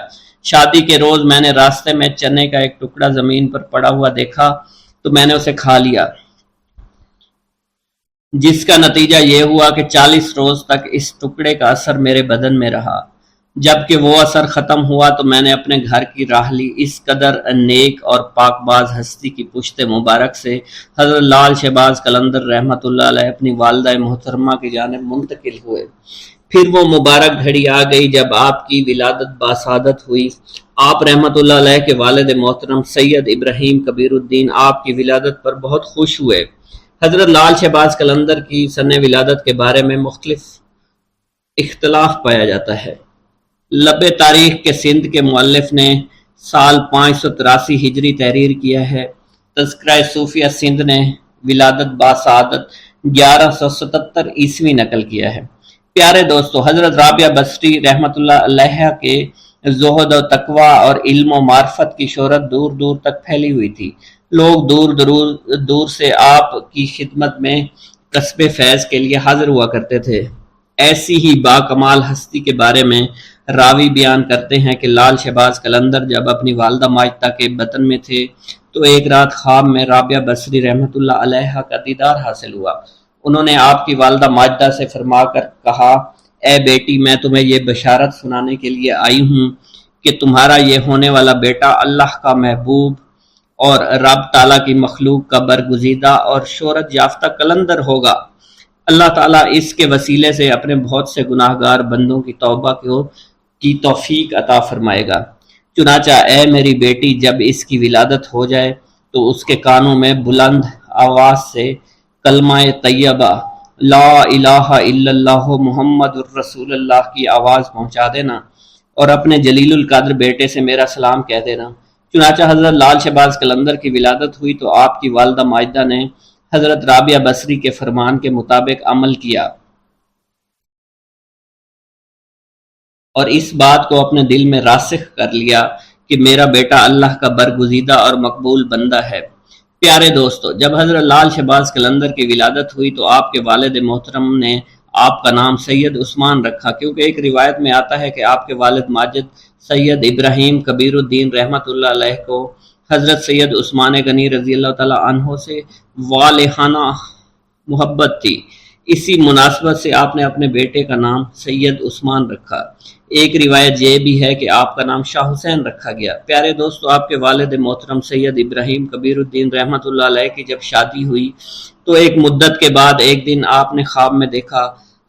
شادی کے روز میں نے راستے میں چنے کا ایک ٹکڑا زمین پر پڑا ہوا دیکھا تو میں نے اسے کھا لیا، جس کا نتیجہ یہ ہوا کہ 40 روز تک اس ٹکڑے کا اثر میرے بدن میں رہا۔ جب کہ وہ اثر ختم ہوا تو میں نے اپنے گھر کی راہ لی۔ اس قدر نیک اور پاک باز ہستی کی پشت مبارک سے حضرت لال شہباز قلندر رحمۃ اللہ علیہ اپنی والدہ محترمہ کی جانب منتقل ہوئے۔ پھر وہ مبارک گھڑی آ گئی جب آپ کی ولادت باسعادت ہوئی۔ آپ رحمۃ اللہ علیہ کے والد محترم سید ابراہیم کبیر الدین آپ کی ولادت پر بہت خوش ہوئے۔ حضرت لال شہباز قلندر کی سن ولادت کے بارے میں مختلف اختلاف پایا جاتا ہے۔ لب تاریخ کے سندھ کے مؤلف نے سال 583 ہجری تحریر کیا ہے۔ تذکرہ صوفیہ سندھ نے ولادت باسعادت 1177 عیسوی نقل کیا ہے۔ پیارے دوستو، حضرت رابعہ بصری رحمۃ اللہ علیہ کے زہد و تقوی اور علم و معرفت کی شہرت دور دور تک پھیلی ہوئی تھی۔ لوگ دور سے آپ کی خدمت میں کسب فیض کے لیے حاضر ہوا کرتے تھے۔ ایسی ہی باکمال ہستی کے بارے میں راوی بیان کرتے ہیں کہ لال شہباز قلندر جب اپنی والدہ ماجدہ کے بطن میں تھے تو ایک رات خواب میں رابعہ بصری رحمۃ اللہ علیہ کا دیدار حاصل ہوا۔ انہوں نے آپ کی والدہ ماجدہ سے فرما کر کہا، اے بیٹی، میں تمہیں یہ بشارت سنانے کے لیے آئی ہوں کہ تمہارا یہ ہونے والا بیٹا اللہ کا محبوب اور رب تعالیٰ کی مخلوق کا برگزیدہ اور شہرت یافتہ قلندر ہوگا۔ اللہ تعالیٰ اس کے وسیلے سے اپنے بہت سے گناہ گار بندوں کی توبہ کی توفیق عطا فرمائے گا۔ چنانچہ اے میری بیٹی، جب اس کی ولادت ہو جائے تو اس کے کانوں میں بلند آواز سے کلمہ طیبہ لا الہ الا اللہ محمد الرسول اللہ کی آواز پہنچا دینا اور اپنے جلیل القدر بیٹے سے میرا سلام کہہ دینا۔ چنانچہ حضرت لال شہباز قلندر کی ولادت ہوئی تو آپ کی والدہ ماجدہ نے حضرت رابعہ بصری کے فرمان کے مطابق عمل کیا اور اس بات کو اپنے دل میں راسخ کر لیا کہ میرا بیٹا اللہ کا برگزیدہ اور مقبول بندہ ہے۔ پیارے دوستو، جب حضرت لال شہباز قلندر کی ولادت ہوئی تو آپ کے والد محترم نے آپ کا نام سید عثمان رکھا، کیونکہ ایک روایت میں آتا ہے کہ آپ کے والد ماجد سید ابراہیم کبیر الدین رحمۃ اللہ علیہ کو حضرت سید عثمان غنی رضی اللہ تعالیٰ عنہ سے والہانہ محبت تھی۔ اسی مناسبت سے آپ نے اپنے بیٹے کا نام سید عثمان رکھا۔ ایک روایت یہ بھی ہے کہ آپ کا نام شاہ حسین رکھا گیا۔ پیارے دوستو، آپ کے والد محترم سید ابراہیم کبیر الدین رحمۃ اللہ علیہ کی جب شادی ہوئی تو ایک مدت کے بعد ایک دن آپ نے خواب میں دیکھا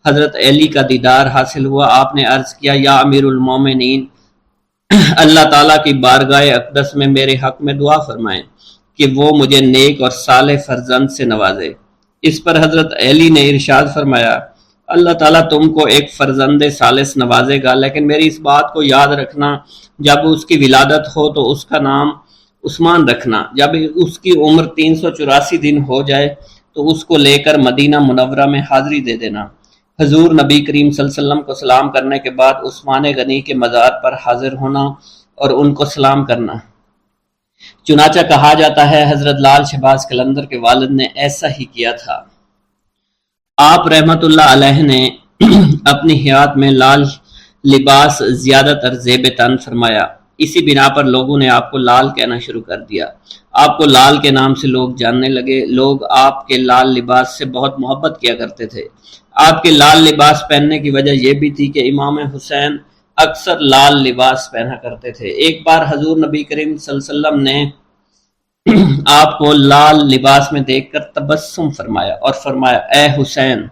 حضرت علی کا دیدار حاصل ہوا۔ آپ نے عرض کیا، یا امیر المومنین، اللہ تعالیٰ کی بارگاہ اقدس میں میرے حق میں دعا فرمائیں کہ وہ مجھے نیک اور صالح فرزند سے نوازے۔ اس پر حضرت علی نے ارشاد فرمایا، اللہ تعالیٰ تم کو ایک فرزند صالح نوازے گا، لیکن میری اس بات کو یاد رکھنا، جب اس کی ولادت ہو تو اس کا نام عثمان رکھنا۔ جب اس کی عمر 384 دن ہو جائے تو اس کو لے کر مدینہ منورہ میں حاضری دے دینا۔ حضور نبی کریم صلی اللہ علیہ وسلم کو سلام کرنے کے بعد عثمان غنی کے مزار پر حاضر ہونا اور ان کو سلام کرنا۔ چنانچہ کہا جاتا ہے حضرت لال شہباز قلندر کے والد نے ایسا ہی کیا تھا۔ آپ رحمت اللہ علیہ نے اپنی حیات میں لال لباس زیادہ تر زیب تن فرمایا، اسی بنا پر لوگوں نے آپ کو لال کہنا شروع کر دیا۔ آپ کو لال کے نام سے لوگ جاننے لگے۔ لوگ آپ کے لال لباس سے بہت محبت کیا کرتے تھے۔ آپ کے لال لباس پہننے کی وجہ یہ بھی تھی کہ امام حسین اکثر لال لباس پہنا کرتے تھے۔ ایک بار حضور نبی کریم صلی اللہ علیہ وسلم نے آپ کو لال لباس میں دیکھ کر تبسم فرمایا اور فرمایا، اے حسین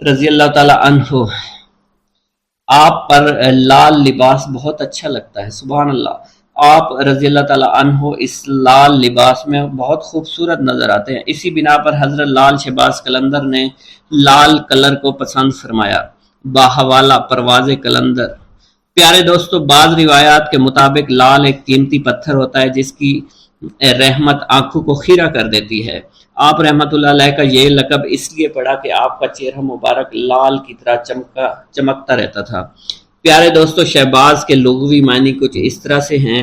رضی اللہ تعالی عنہ، آپ پر لال لباس بہت اچھا لگتا ہے۔ سبحان اللہ، آپ رضی اللہ تعالی عنہ اس لال لباس میں بہت خوبصورت نظر آتے ہیں۔ اسی بنا پر حضرت لال شہباز قلندر نے لال کلر کو پسند فرمایا۔ باحوالہ پرواز قلندر۔ پیارے دوستو، بعض روایات کے مطابق لال ایک قیمتی پتھر ہوتا ہے جس کی رحمت آنکھوں کو خیرہ کر دیتی ہے۔ آپ رحمت اللہ علیہ کا یہ لقب اس لیے پڑا کہ آپ کا چہرہ مبارک لال کی طرح چمکتا رہتا تھا۔ پیارے دوستو، شہباز کے لغوی معنی کچھ اس طرح سے ہیں،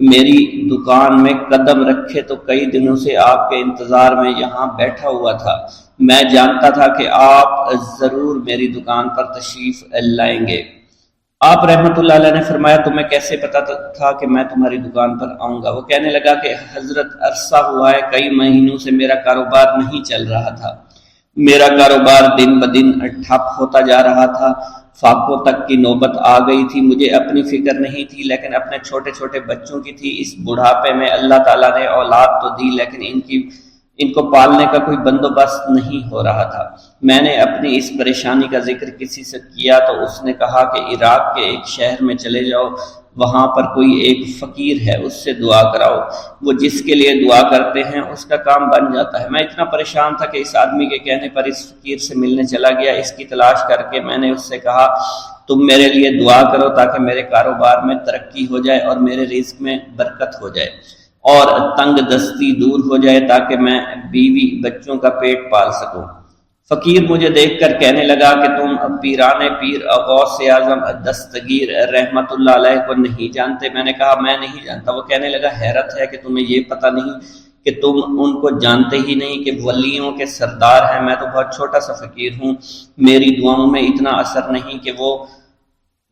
میری دکان میں قدم رکھے تو کئی دنوں سے آپ کے انتظار میں یہاں بیٹھا ہوا تھا۔ میں جانتا تھا کہ آپ ضرور میری دکان پر تشریف لائیں گے۔ آپ رحمت اللہ علیہ نے فرمایا تمہیں کیسے پتا تھا کہ میں تمہاری دکان پر آؤں گا؟ وہ کہنے لگا کہ حضرت عرصہ ہوا ہے، کئی مہینوں سے میرا کاروبار نہیں چل رہا تھا، میرا کاروبار دن بدن ٹھپ ہوتا جا رہا تھا، فاقوں تک کی نوبت آ گئی تھی۔ مجھے اپنی فکر نہیں تھی لیکن اپنے چھوٹے چھوٹے بچوں کی تھی۔ اس بڑھاپے میں اللہ تعالیٰ نے اولاد تو دی لیکن ان کو پالنے کا کوئی بندوبست نہیں ہو رہا تھا۔ میں نے اپنی اس پریشانی کا ذکر کسی سے کیا تو اس نے کہا کہ عراق کے ایک شہر میں چلے جاؤ، وہاں پر کوئی ایک فقیر ہے، اس سے دعا کراؤ، وہ جس کے لیے دعا کرتے ہیں اس کا کام بن جاتا ہے۔ میں اتنا پریشان تھا کہ اس آدمی کے کہنے پر اس فقیر سے ملنے چلا گیا۔ اس کی تلاش کر کے میں نے اس سے کہا تم میرے لیے دعا کرو تاکہ میرے کاروبار میں ترقی ہو جائے اور میرے رزق میں برکت ہو جائے اور تنگ دستی دور ہو جائے تاکہ میں بیوی بچوں کا پیٹ پال سکوں۔ فقیر مجھے دیکھ کر کہنے لگا کہ تم پیران پیر غوث اعظم دستگیر رحمت اللہ علیہ کو نہیں جانتے؟ میں نے کہا میں نہیں جانتا۔ وہ کہنے لگا حیرت ہے کہ تمہیں یہ پتہ نہیں کہ تم ان کو جانتے ہی نہیں کہ ولیوں کے سردار ہیں۔ میں تو بہت چھوٹا سا فقیر ہوں، میری دعاؤں میں اتنا اثر نہیں کہ وہ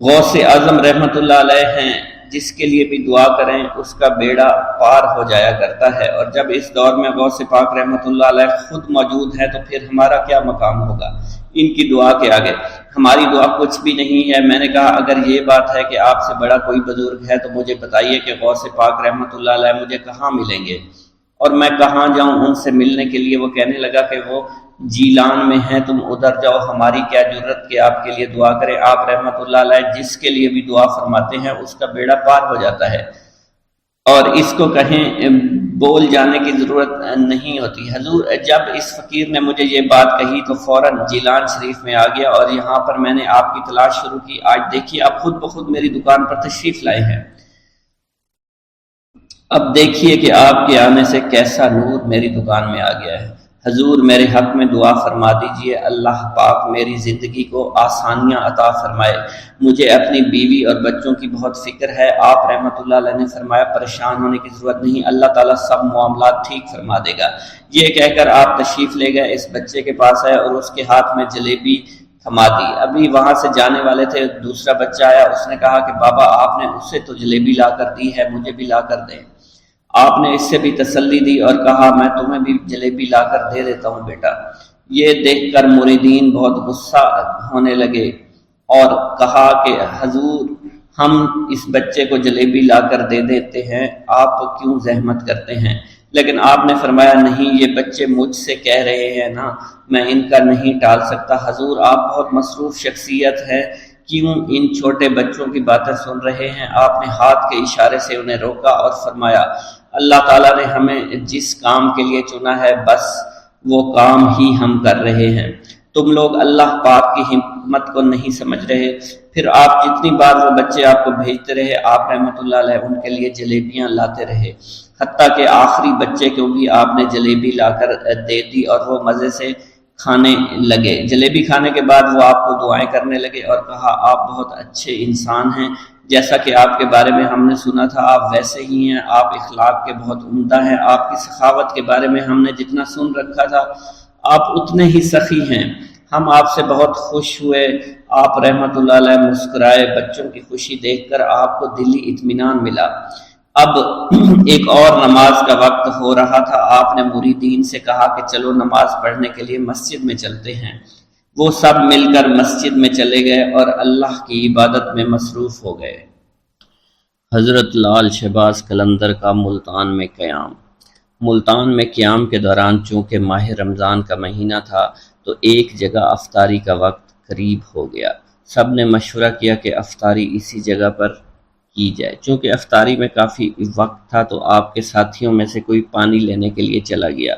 غوث اعظم رحمت اللہ علیہ ہیں، جس کے لیے بھی دعا کریں اس کا بیڑا پار ہو جایا کرتا ہے، اور جب اس دور میں غوث پاک رحمت اللہ علیہ خود موجود ہے تو پھر ہمارا کیا مقام ہوگا ان کی دعا کے آگے؟ ہماری دعا کچھ بھی نہیں ہے۔ میں نے کہا اگر یہ بات ہے کہ آپ سے بڑا کوئی بزرگ ہے تو مجھے بتائیے کہ غوث پاک رحمت اللہ علیہ مجھے کہاں ملیں گے اور میں کہاں جاؤں ان سے ملنے کے لیے؟ وہ کہنے لگا کہ وہ جیلان میں ہیں، تم ادھر جاؤ، ہماری کیا جرت کہ آپ کے لیے دعا کریں۔ آپ رحمت اللہ علیہ جس کے لیے بھی دعا فرماتے ہیں اس کا بیڑا پار ہو جاتا ہے اور اس کو کہیں بول جانے کی ضرورت نہیں ہوتی۔ حضور جب اس فقیر نے مجھے یہ بات کہی تو فوراً جیلان شریف میں آ گیا اور یہاں پر میں نے آپ کی تلاش شروع کی۔ آج دیکھیے آپ خود بخود میری دکان پر تشریف لائے ہیں۔ اب دیکھیے کہ آپ کے آنے سے کیسا نور میری دکان میں آ گیا ہے۔ حضور میرے حق میں دعا فرما دیجئے، اللہ پاک میری زندگی کو آسانیاں عطا فرمائے، مجھے اپنی بیوی اور بچوں کی بہت فکر ہے۔ آپ رحمت اللہ علیہ نے فرمایا پریشان ہونے کی ضرورت نہیں، اللہ تعالیٰ سب معاملات ٹھیک فرما دے گا۔ یہ کہہ کر آپ تشریف لے گئے، اس بچے کے پاس آئے اور اس کے ہاتھ میں جلیبی تھما دی۔ ابھی وہاں سے جانے والے تھے، دوسرا بچہ آیا، اس نے کہا کہ بابا آپ نے اسے تو جلیبی لا کر دی ہے، مجھے بھی لا کر دیں۔ آپ نے اس سے بھی تسلی دی اور کہا میں تمہیں بھی جلیبی لا کر دے دیتا ہوں بیٹا۔ یہ دیکھ کر مریدین بہت غصہ ہونے لگے اور کہا کہ حضور ہم اس بچے کو جلیبی لا کر دے دیتے ہیں، آپ کیوں زحمت کرتے ہیں؟ لیکن آپ نے فرمایا نہیں، یہ بچے مجھ سے کہہ رہے ہیں نا، میں ان کا نہیں ٹال سکتا۔ حضور آپ بہت مصروف شخصیت ہے، کیوں ان چھوٹے بچوں کی باتیں سن رہے ہیں؟ آپ نے ہاتھ کے اشارے سے انہیں روکا اور فرمایا اللہ تعالیٰ نے ہمیں جس کام کے لیے چنا ہے بس وہ کام ہی ہم کر رہے ہیں، تم لوگ اللہ پاک کی حکمت کو نہیں سمجھ رہے۔ پھر آپ جتنی بار وہ بچے آپ کو بھیجتے رہے، آپ رحمت اللہ علیہ ان کے لیے جلیبیاں لاتے رہے، حتیٰ کہ آخری بچے کو بھی آپ نے جلیبی لا کر دے دی اور وہ مزے سے کھانے لگے۔ جلیبی کھانے کے بعد وہ آپ کو دعائیں کرنے لگے اور کہا آپ بہت اچھے انسان ہیں، جیسا کہ آپ کے بارے میں ہم نے سنا تھا آپ ویسے ہی ہیں، آپ اخلاق کے بہت عمدہ ہیں، آپ کی سخاوت کے بارے میں ہم نے جتنا سن رکھا تھا آپ اتنے ہی سخی ہیں، ہم آپ سے بہت خوش ہوئے۔ آپ رحمت اللہ علیہ مسکرائے، بچوں کی خوشی دیکھ کر آپ کو دلی اطمینان ملا۔ اب ایک اور نماز کا وقت ہو رہا تھا، آپ نے مریدین سے کہا کہ چلو نماز پڑھنے کے لیے مسجد میں چلتے ہیں۔ وہ سب مل کر مسجد میں چلے گئے اور اللہ کی عبادت میں مصروف ہو گئے۔ حضرت لال شہباز قلندر کا ملتان میں قیام۔ ملتان میں قیام کے دوران چونکہ ماہ رمضان کا مہینہ تھا تو ایک جگہ افطاری کا وقت قریب ہو گیا۔ سب نے مشورہ کیا کہ افطاری اسی جگہ پر کی جائے۔ چونکہ افطاری میں کافی وقت تھا تو آپ کے ساتھیوں میں سے کوئی پانی لینے کے لیے چلا گیا،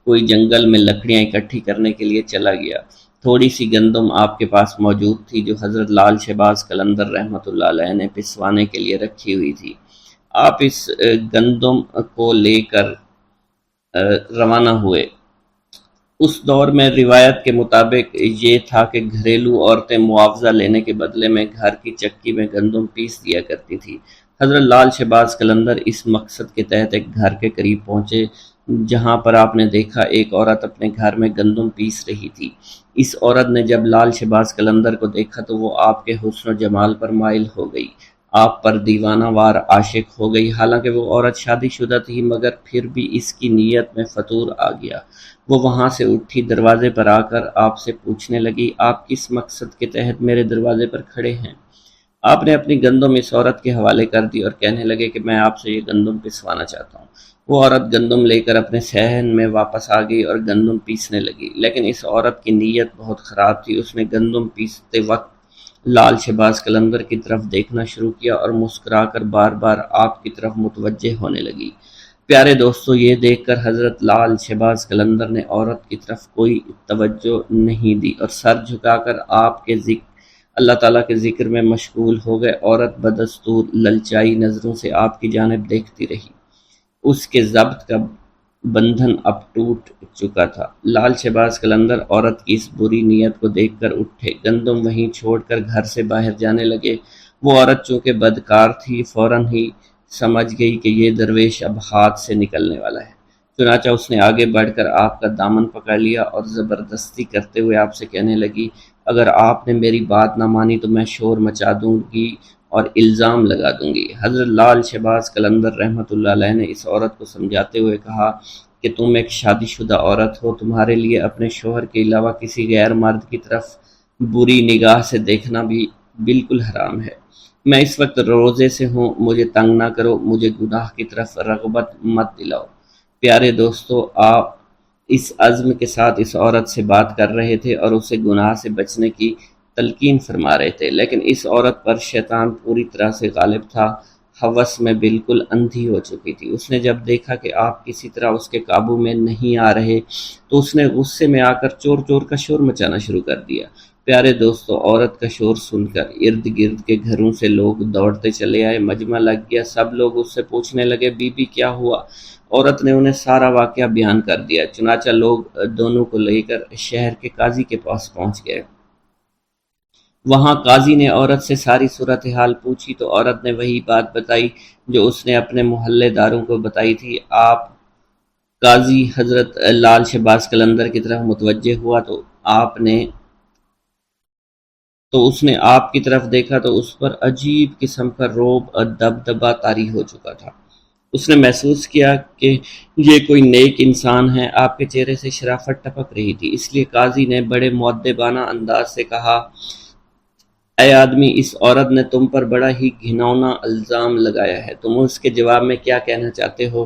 کوئی جنگل میں لکڑیاں اکٹھی کرنے کے لیے چلا گیا۔ تھوڑی سی گندم آپ کے پاس موجود تھی جو حضرت لال شہباز قلندر رحمت اللہ علیہ نے پسوانے کے لیے رکھی ہوئی تھی۔ آپ اس گندم کو لے کر روانہ ہوئے۔ اس دور میں روایت کے مطابق یہ تھا کہ گھریلو عورتیں معاوضہ لینے کے بدلے میں گھر کی چکی میں گندم پیس دیا کرتی تھی۔ حضرت لال شہباز قلندر اس مقصد کے تحت ایک گھر کے قریب پہنچے جہاں پر آپ نے دیکھا ایک عورت اپنے گھر میں گندم پیس رہی تھی۔ اس عورت نے جب لال شہباز قلندر کو دیکھا تو وہ آپ کے حسن و جمال پر مائل ہو گئی، آپ پر دیوانہ وار عاشق ہو گئی۔ حالانکہ وہ عورت شادی شدہ تھی مگر پھر بھی اس کی نیت میں فطور آ گیا۔ وہ وہاں سے اٹھی، دروازے پر آ کر آپ سے پوچھنے لگی، آپ کس مقصد کے تحت میرے دروازے پر کھڑے ہیں؟ آپ نے اپنی گندم اس عورت کے حوالے کر دی اور کہنے لگے کہ میں آپ سے یہ گندم پسوانا چاہتا ہوں۔ وہ عورت گندم لے کر اپنے صحن میں واپس آ گئی اور گندم پیسنے لگی، لیکن اس عورت کی نیت بہت خراب تھی۔ اس نے گندم پیستے وقت لال شہباز قلندر کی طرف دیکھنا شروع کیا اور مسکرا کر بار بار آپ کی طرف متوجہ ہونے لگی۔ پیارے دوستو، یہ دیکھ کر حضرت لال شہباز قلندر نے عورت کی طرف کوئی توجہ نہیں دی اور سر جھکا کر آپ کے اللہ تعالیٰ کے ذکر میں مشغول ہو گئے۔ عورت بدستور للچائی نظروں سے آپ کی جانب دیکھتی رہی۔ اس کے ضبط کا بندھن اب ٹوٹ چکا تھا۔ لال شہباز قلندر عورت کی اس بری نیت کو دیکھ کر اٹھے، گندم وہیں چھوڑ کر گھر سے باہر جانے لگے۔ وہ عورت چونکہ بدکار تھی، فوراً ہی سمجھ گئی کہ یہ درویش اب ہاتھ سے نکلنے والا ہے۔ چنانچہ اس نے آگے بڑھ کر آپ کا دامن پکڑ لیا اور زبردستی کرتے ہوئے آپ سے کہنے لگی، اگر آپ نے میری بات نہ مانی تو میں شور مچا دوں گی اور الزام لگا دوں گی۔ حضرت لال شہباز قلندر رحمۃ اللہ علیہ نے اس عورت کو سمجھاتے ہوئے کہا کہ تم ایک شادی شدہ عورت ہو، تمہارے لیے اپنے شوہر کے علاوہ کسی غیر مرد کی طرف بری نگاہ سے دیکھنا بھی بالکل حرام ہے۔ میں اس وقت روزے سے ہوں، مجھے تنگ نہ کرو، مجھے گناہ کی طرف رغبت مت دلاؤ۔ پیارے دوستو، آپ اس عزم کے ساتھ اس عورت سے بات کر رہے تھے اور اسے گناہ سے بچنے کی تلقین فرما رہے تھے، لیکن اس عورت پر شیطان پوری طرح سے غالب تھا، ہوس میں بالکل اندھی ہو چکی تھی۔ اس نے جب دیکھا کہ آپ کسی طرح اس کے قابو میں نہیں آ رہے تو اس نے غصے میں آ کر چور چور کا شور مچانا شروع کر دیا۔ پیارے دوستو، عورت کا شور سن کر ارد گرد کے گھروں سے لوگ دوڑتے چلے آئے، مجمع لگ گیا، سب لوگ اس سے پوچھنے لگے، بی بی کیا ہوا؟ عورت نے انہیں سارا واقعہ بیان کر دیا۔ چنانچہ لوگ دونوں کو لے کر شہر کے قاضی کے پاس پہنچ گئے۔ وہاں قاضی نے عورت سے ساری صورتحال پوچھی تو عورت نے وہی بات بتائی جو اس نے اپنے محلے داروں کو بتائی تھی۔ قاضی حضرت لال شہباز قلندر کی طرف متوجہ ہوا تو اس نے آپ کی طرف دیکھا تو اس پر عجیب قسم کا رعب اور دبدبہ طاری ہو چکا تھا۔ اس نے محسوس کیا کہ یہ کوئی نیک انسان ہے۔ آپ کے چہرے سے شرافت ٹپک رہی تھی، اس لیے قاضی نے بڑے مؤدبانہ انداز سے کہا، اے آدمی، اس عورت نے تم پر بڑا ہی گھناؤنا الزام لگایا ہے، تم اس کے جواب میں کیا کہنا چاہتے ہو؟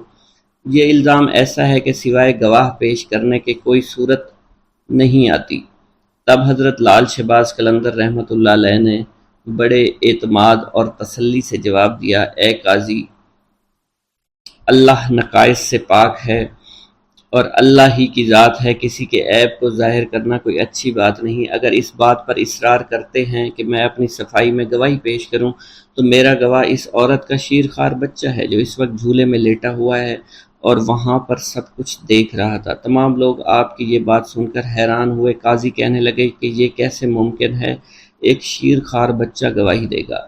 یہ الزام ایسا ہے کہ سوائے گواہ پیش کرنے کے کوئی صورت نہیں آتی۔ تب حضرت لال شہباز قلندر رحمۃ اللہ علیہ نے بڑے اعتماد اور تسلی سے جواب دیا، اے قاضی، اللہ نقائص سے پاک ہے اور اللہ ہی کی ذات ہے، کسی کے عیب کو ظاہر کرنا کوئی اچھی بات نہیں۔ اگر اس بات پر اصرار کرتے ہیں کہ میں اپنی صفائی میں گواہی پیش کروں تو میرا گواہ اس عورت کا شیرخوار بچہ ہے جو اس وقت جھولے میں لیٹا ہوا ہے اور وہاں پر سب کچھ دیکھ رہا تھا۔ تمام لوگ آپ کی یہ بات سن کر حیران ہوئے۔ قاضی کہنے لگے کہ یہ کیسے ممکن ہے، ایک شیرخوار بچہ گواہی دے گا؟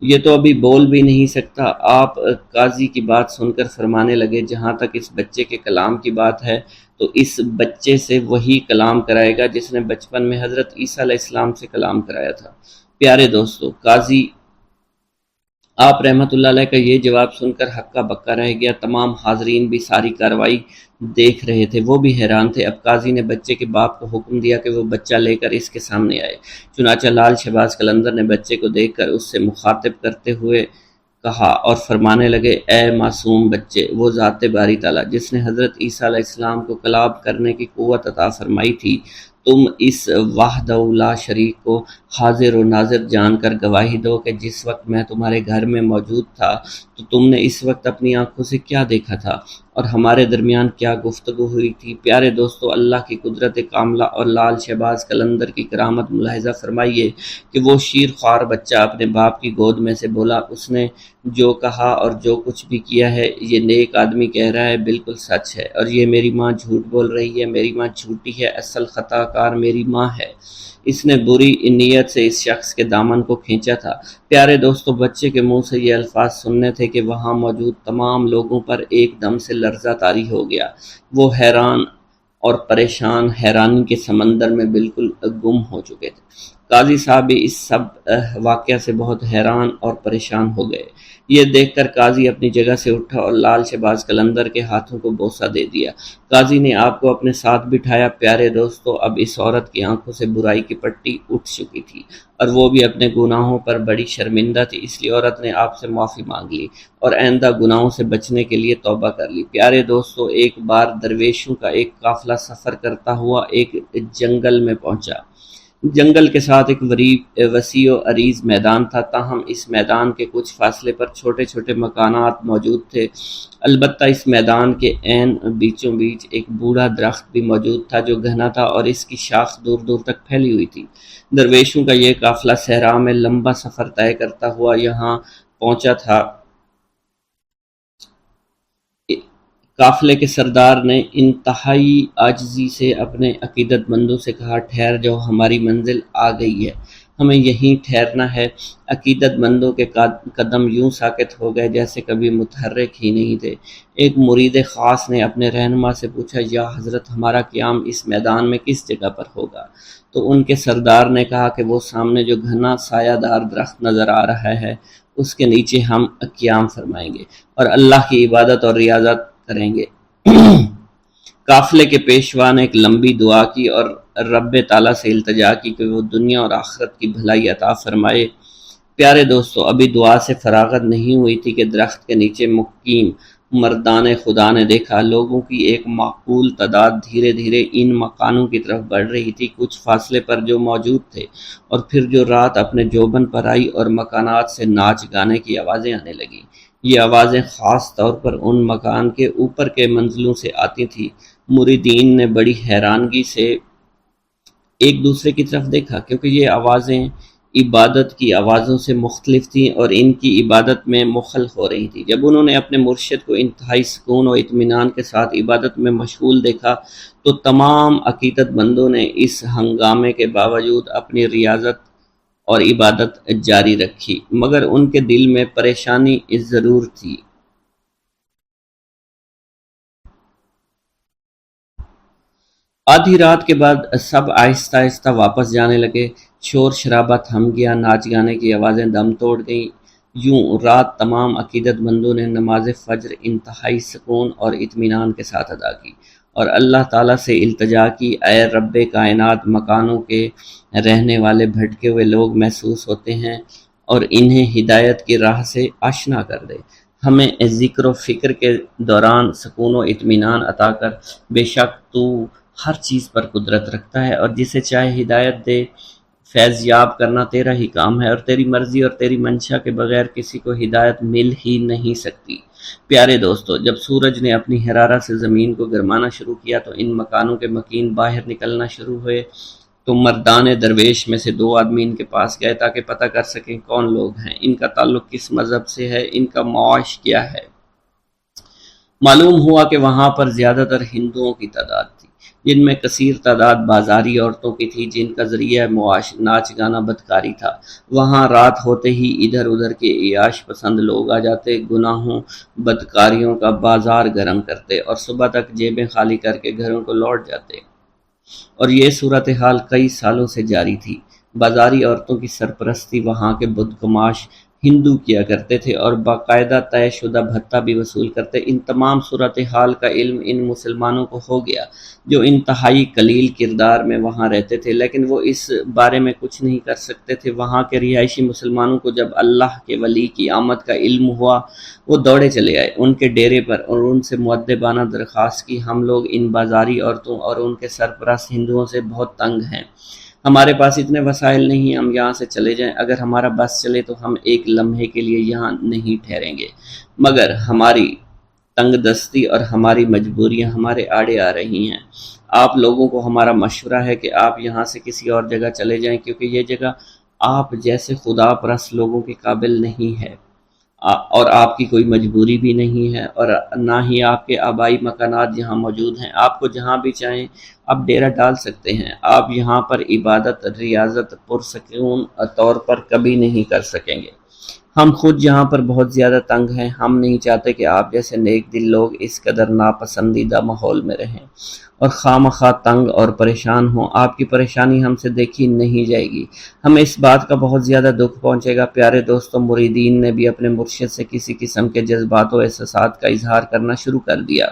یہ تو ابھی بول بھی نہیں سکتا۔ آپ قاضی کی بات سن کر فرمانے لگے، جہاں تک اس بچے کے کلام کی بات ہے تو اس بچے سے وہی کلام کرائے گا جس نے بچپن میں حضرت عیسیٰ علیہ السلام سے کلام کرایا تھا۔ پیارے دوستو، قاضی آپ رحمۃ اللہ علیہ کا یہ جواب سن کر ہکا بکا رہ گیا۔ تمام حاضرین بھی ساری کارروائی دیکھ رہے تھے، وہ بھی حیران تھے۔ اب قاضی نے بچے کے باپ کو حکم دیا کہ وہ بچہ لے کر اس کے سامنے آئے۔ چنانچہ لال شہباز قلندر نے بچے کو دیکھ کر اس سے مخاطب کرتے ہوئے کہا اور فرمانے لگے، اے معصوم بچے، وہ ذات باری تعالیٰ جس نے حضرت عیسیٰ علیہ السلام کو کلام کرنے کی قوت عطا فرمائی تھی، تم اس وحدہ لا شریک کو حاضر و ناظر جان کر گواہی دو کہ جس وقت میں تمہارے گھر میں موجود تھا تو تم نے اس وقت اپنی آنکھوں سے کیا دیکھا تھا اور ہمارے درمیان کیا گفتگو ہوئی تھی۔ پیارے دوستو، اللہ کی قدرت کاملہ اور لال شہباز قلندر کی کرامت ملاحظہ فرمائیے کہ وہ شیر خوار بچہ اپنے باپ کی گود میں سے بولا، اس نے جو کہا اور جو کچھ بھی کیا ہے یہ نیک آدمی کہہ رہا ہے، بالکل سچ ہے، اور یہ میری ماں جھوٹ بول رہی ہے، میری ماں جھوٹی ہے، اصل خطا کار میری ماں ہے۔ اس نے بری نیت سے اس شخص کے دامن کو کھینچا تھا۔ پیارے دوستو، بچے کے منہ سے یہ الفاظ سننے تھے کہ وہاں موجود تمام لوگوں پر ایک دم سے لرزہ طاری ہو گیا۔ وہ حیران اور پریشان حیرانی کے سمندر میں بالکل گم ہو چکے تھے۔ قاضی صاحب بھی اس سب واقعہ سے بہت حیران اور پریشان ہو گئے۔ یہ دیکھ کر قاضی اپنی جگہ سے اٹھا اور لال شہباز قلندر کے ہاتھوں کو بوسہ دے دیا۔ قاضی نے آپ کو اپنے ساتھ بٹھایا۔ پیارے دوستو، اب اس عورت کی آنکھوں سے برائی کی پٹی اٹھ چکی تھی اور وہ بھی اپنے گناہوں پر بڑی شرمندہ تھی، اس لیے عورت نے آپ سے معافی مانگ لی اور آئندہ گناہوں سے بچنے کے لیے توبہ کر لی۔ پیارے دوستو، ایک بار درویشوں کا ایک قافلہ سفر کرتا ہوا ایک جنگل میں پہنچا۔ جنگل کے ساتھ ایک وسیع و عریض میدان تھا، تاہم اس میدان کے کچھ فاصلے پر چھوٹے چھوٹے مکانات موجود تھے۔ البتہ اس میدان کے عین بیچوں بیچ ایک بوڑھا درخت بھی موجود تھا جو گھنا تھا اور اس کی شاخ دور دور تک پھیلی ہوئی تھی۔ درویشوں کا یہ قافلہ صحرا میں لمبا سفر طے کرتا ہوا یہاں پہنچا تھا۔ قافلے کے سردار نے انتہائی عاجزی سے اپنے عقیدت مندوں سے کہا، ٹھہر جاؤ، ہماری منزل آ گئی ہے، ہمیں یہیں ٹھہرنا ہے۔ عقیدت مندوں کے قدم یوں ساکت ہو گئے جیسے کبھی متحرک ہی نہیں تھے۔ ایک مرید خاص نے اپنے رہنما سے پوچھا، یا حضرت، ہمارا قیام اس میدان میں کس جگہ پر ہوگا؟ تو ان کے سردار نے کہا کہ وہ سامنے جو گھنا سایہ دار درخت نظر آ رہا ہے اس کے نیچے ہم قیام فرمائیں گے اور اللہ کی عبادت اور ریاضت کریں گے۔ قافلے کے پیشوا نے ایک لمبی دعا کی اور رب تعالیٰ سے التجا کی کہ وہ دنیا اور آخرت کی بھلائی عطا فرمائے۔ پیارے دوستو، ابھی دعا سے فراغت نہیں ہوئی تھی کہ درخت کے نیچے مقیم مردان خدا نے دیکھا لوگوں کی ایک معقول تعداد دھیرے دھیرے ان مکانوں کی طرف بڑھ رہی تھی، کچھ فاصلے پر جو موجود تھے، اور پھر جو رات اپنے جوبن پر آئی اور مکانات سے ناچ گانے کی آوازیں آنے لگیں۔ یہ آوازیں خاص طور پر ان مکان کے اوپر کے منزلوں سے آتی تھیں۔ مریدین نے بڑی حیرانگی سے ایک دوسرے کی طرف دیکھا کیونکہ یہ آوازیں عبادت کی آوازوں سے مختلف تھیں اور ان کی عبادت میں مخل ہو رہی تھی۔ جب انہوں نے اپنے مرشد کو انتہائی سکون و اطمینان کے ساتھ عبادت میں مشغول دیکھا تو تمام عقیدت مندوں نے اس ہنگامے کے باوجود اپنی ریاضت اور عبادت جاری رکھی، مگر ان کے دل میں پریشانی ضرور تھی۔ آدھی رات کے بعد سب آہستہ آہستہ واپس جانے لگے، شور شرابہ تھم گیا، ناچ گانے کی آوازیں دم توڑ گئیں۔ یوں رات تمام عقیدت مندوں نے نماز فجر انتہائی سکون اور اطمینان کے ساتھ ادا کی اور اللہ تعالیٰ سے التجا کی، اے رب کائنات، مکانوں کے رہنے والے بھٹکے ہوئے لوگ محسوس ہوتے ہیں اور انہیں ہدایت کی راہ سے آشنا کر دے، ہمیں ذکر و فکر کے دوران سکون و اطمینان عطا کر، بے شک تو ہر چیز پر قدرت رکھتا ہے اور جسے چاہے ہدایت دے۔ فیض یاب کرنا تیرا ہی کام ہے اور تیری مرضی اور تیری منشا کے بغیر کسی کو ہدایت مل ہی نہیں سکتی۔ پیارے دوستو، جب سورج نے اپنی حرارت سے زمین کو گرمانا شروع کیا تو ان مکانوں کے مکین باہر نکلنا شروع ہوئے۔ تو مردان درویش میں سے 2 آدمی ان کے پاس گئے تاکہ پتہ کر سکیں کون لوگ ہیں، ان کا تعلق کس مذہب سے ہے، ان کا معاش کیا ہے۔ معلوم ہوا کہ وہاں پر زیادہ تر ہندوؤں کی تعداد تھی، جن میں کثیر تعداد بازاری عورتوں کی تھی جن کا ذریعہ معاش ناچ گانا بدکاری تھا۔ وہاں رات ہوتے ہی ادھر ادھر کے عیاش پسند لوگ آ جاتے، گناہوں بدکاریوں کا بازار گرم کرتے اور صبح تک جیبیں خالی کر کے گھروں کو لوٹ جاتے، اور یہ صورتحال کئی سالوں سے جاری تھی۔ بازاری عورتوں کی سرپرستی وہاں کے بدگماش ہندو کیا کرتے تھے اور باقاعدہ طے شدہ بھتہ بھی وصول کرتے۔ ان تمام صورتحال کا علم ان مسلمانوں کو ہو گیا جو انتہائی قلیل کردار میں وہاں رہتے تھے، لیکن وہ اس بارے میں کچھ نہیں کر سکتے تھے۔ وہاں کے رہائشی مسلمانوں کو جب اللہ کے ولی کی آمد کا علم ہوا، وہ دوڑے چلے آئے ان کے ڈیرے پر اور ان سے مؤدبانہ درخواست کی، ہم لوگ ان بازاری عورتوں اور ان کے سرپرست ہندوؤں سے بہت تنگ ہیں، ہمارے پاس اتنے وسائل نہیں، ہم یہاں سے چلے جائیں، اگر ہمارا بس چلے تو ہم ایک لمحے کے لیے یہاں نہیں ٹھہریں گے، مگر ہماری تنگ دستی اور ہماری مجبوریاں ہمارے آڑے آ رہی ہیں۔ آپ لوگوں کو ہمارا مشورہ ہے کہ آپ یہاں سے کسی اور جگہ چلے جائیں، کیونکہ یہ جگہ آپ جیسے خدا پرست لوگوں کے قابل نہیں ہے، اور آپ کی کوئی مجبوری بھی نہیں ہے، اور نہ ہی آپ کے آبائی مکانات یہاں موجود ہیں۔ آپ کو جہاں بھی چاہیں آپ ڈیرہ ڈال سکتے ہیں، آپ یہاں پر عبادت ریاضت پرسکون طور پر کبھی نہیں کر سکیں گے۔ ہم خود یہاں پر بہت زیادہ تنگ ہیں، ہم نہیں چاہتے کہ آپ جیسے نیک دل لوگ اس قدر ناپسندیدہ ماحول میں رہیں اور خواہ تنگ اور پریشان ہوں۔ آپ کی پریشانی ہم سے دیکھی نہیں جائے گی، ہمیں اس بات کا بہت زیادہ دکھ پہنچے گا۔ پیارے دوستوں، مریدین نے بھی اپنے مرشد سے کسی قسم کے جذبات و احساسات کا اظہار کرنا شروع کر دیا،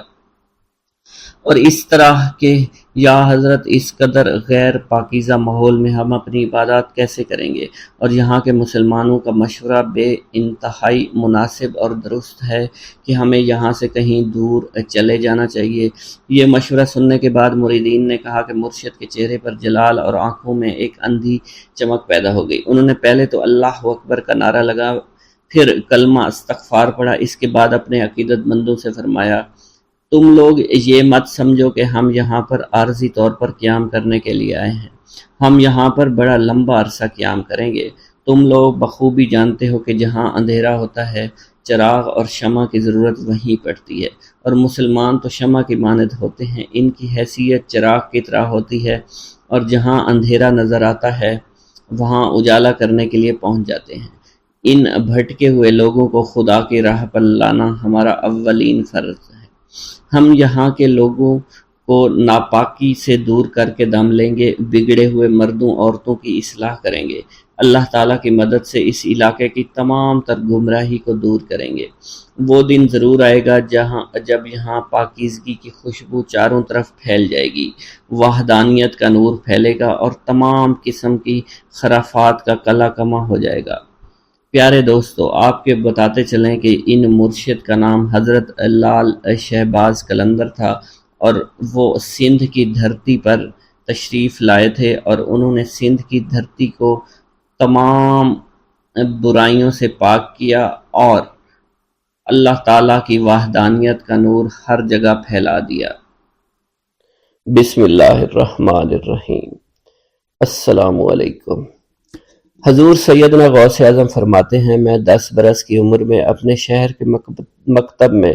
اور اس طرح کہ یا حضرت اس قدر غیر پاکیزہ ماحول میں ہم اپنی عبادات کیسے کریں گے؟ اور یہاں کے مسلمانوں کا مشورہ بے انتہائی مناسب اور درست ہے کہ ہمیں یہاں سے کہیں دور چلے جانا چاہیے۔ یہ مشورہ سننے کے بعد مریدین نے کہا کہ مرشد کے چہرے پر جلال اور آنکھوں میں ایک اندھی چمک پیدا ہو گئی۔ انہوں نے پہلے تو اللہ اکبر کا نعرہ لگا، پھر کلمہ استغفار پڑھا، اس کے بعد اپنے عقیدت مندوں سے فرمایا، تم لوگ یہ مت سمجھو کہ ہم یہاں پر عارضی طور پر قیام کرنے کے لیے آئے ہیں، ہم یہاں پر بڑا لمبا عرصہ قیام کریں گے۔ تم لوگ بخوبی جانتے ہو کہ جہاں اندھیرا ہوتا ہے چراغ اور شمع کی ضرورت وہیں پڑتی ہے، اور مسلمان تو شمع کی مانند ہوتے ہیں، ان کی حیثیت چراغ کی طرح ہوتی ہے، اور جہاں اندھیرا نظر آتا ہے وہاں اجالا کرنے کے لیے پہنچ جاتے ہیں۔ ان بھٹکے ہوئے لوگوں کو خدا کی راہ پر لانا ہمارا اولین فرض ہے۔ ہم یہاں کے لوگوں کو ناپاکی سے دور کر کے دم لیں گے، بگڑے ہوئے مردوں عورتوں کی اصلاح کریں گے، اللہ تعالیٰ کی مدد سے اس علاقے کی تمام تر گمراہی کو دور کریں گے۔ وہ دن ضرور آئے گا جب یہاں پاکیزگی کی خوشبو چاروں طرف پھیل جائے گی، وحدانیت کا نور پھیلے گا اور تمام قسم کی خرافات کا کلا کما ہو جائے گا۔ پیارے دوستو، آپ کے بتاتے چلیں کہ ان مرشد کا نام حضرت لال شہباز قلندر تھا، اور وہ سندھ کی دھرتی پر تشریف لائے تھے، اور انہوں نے سندھ کی دھرتی کو تمام برائیوں سے پاک کیا اور اللہ تعالیٰ کی وحدانیت کا نور ہر جگہ پھیلا دیا۔ بسم اللہ الرحمن الرحیم۔ السلام علیکم۔ حضور سیدنا غوث اعظم فرماتے ہیں، میں 10 برس کی عمر میں اپنے شہر کے مکتب میں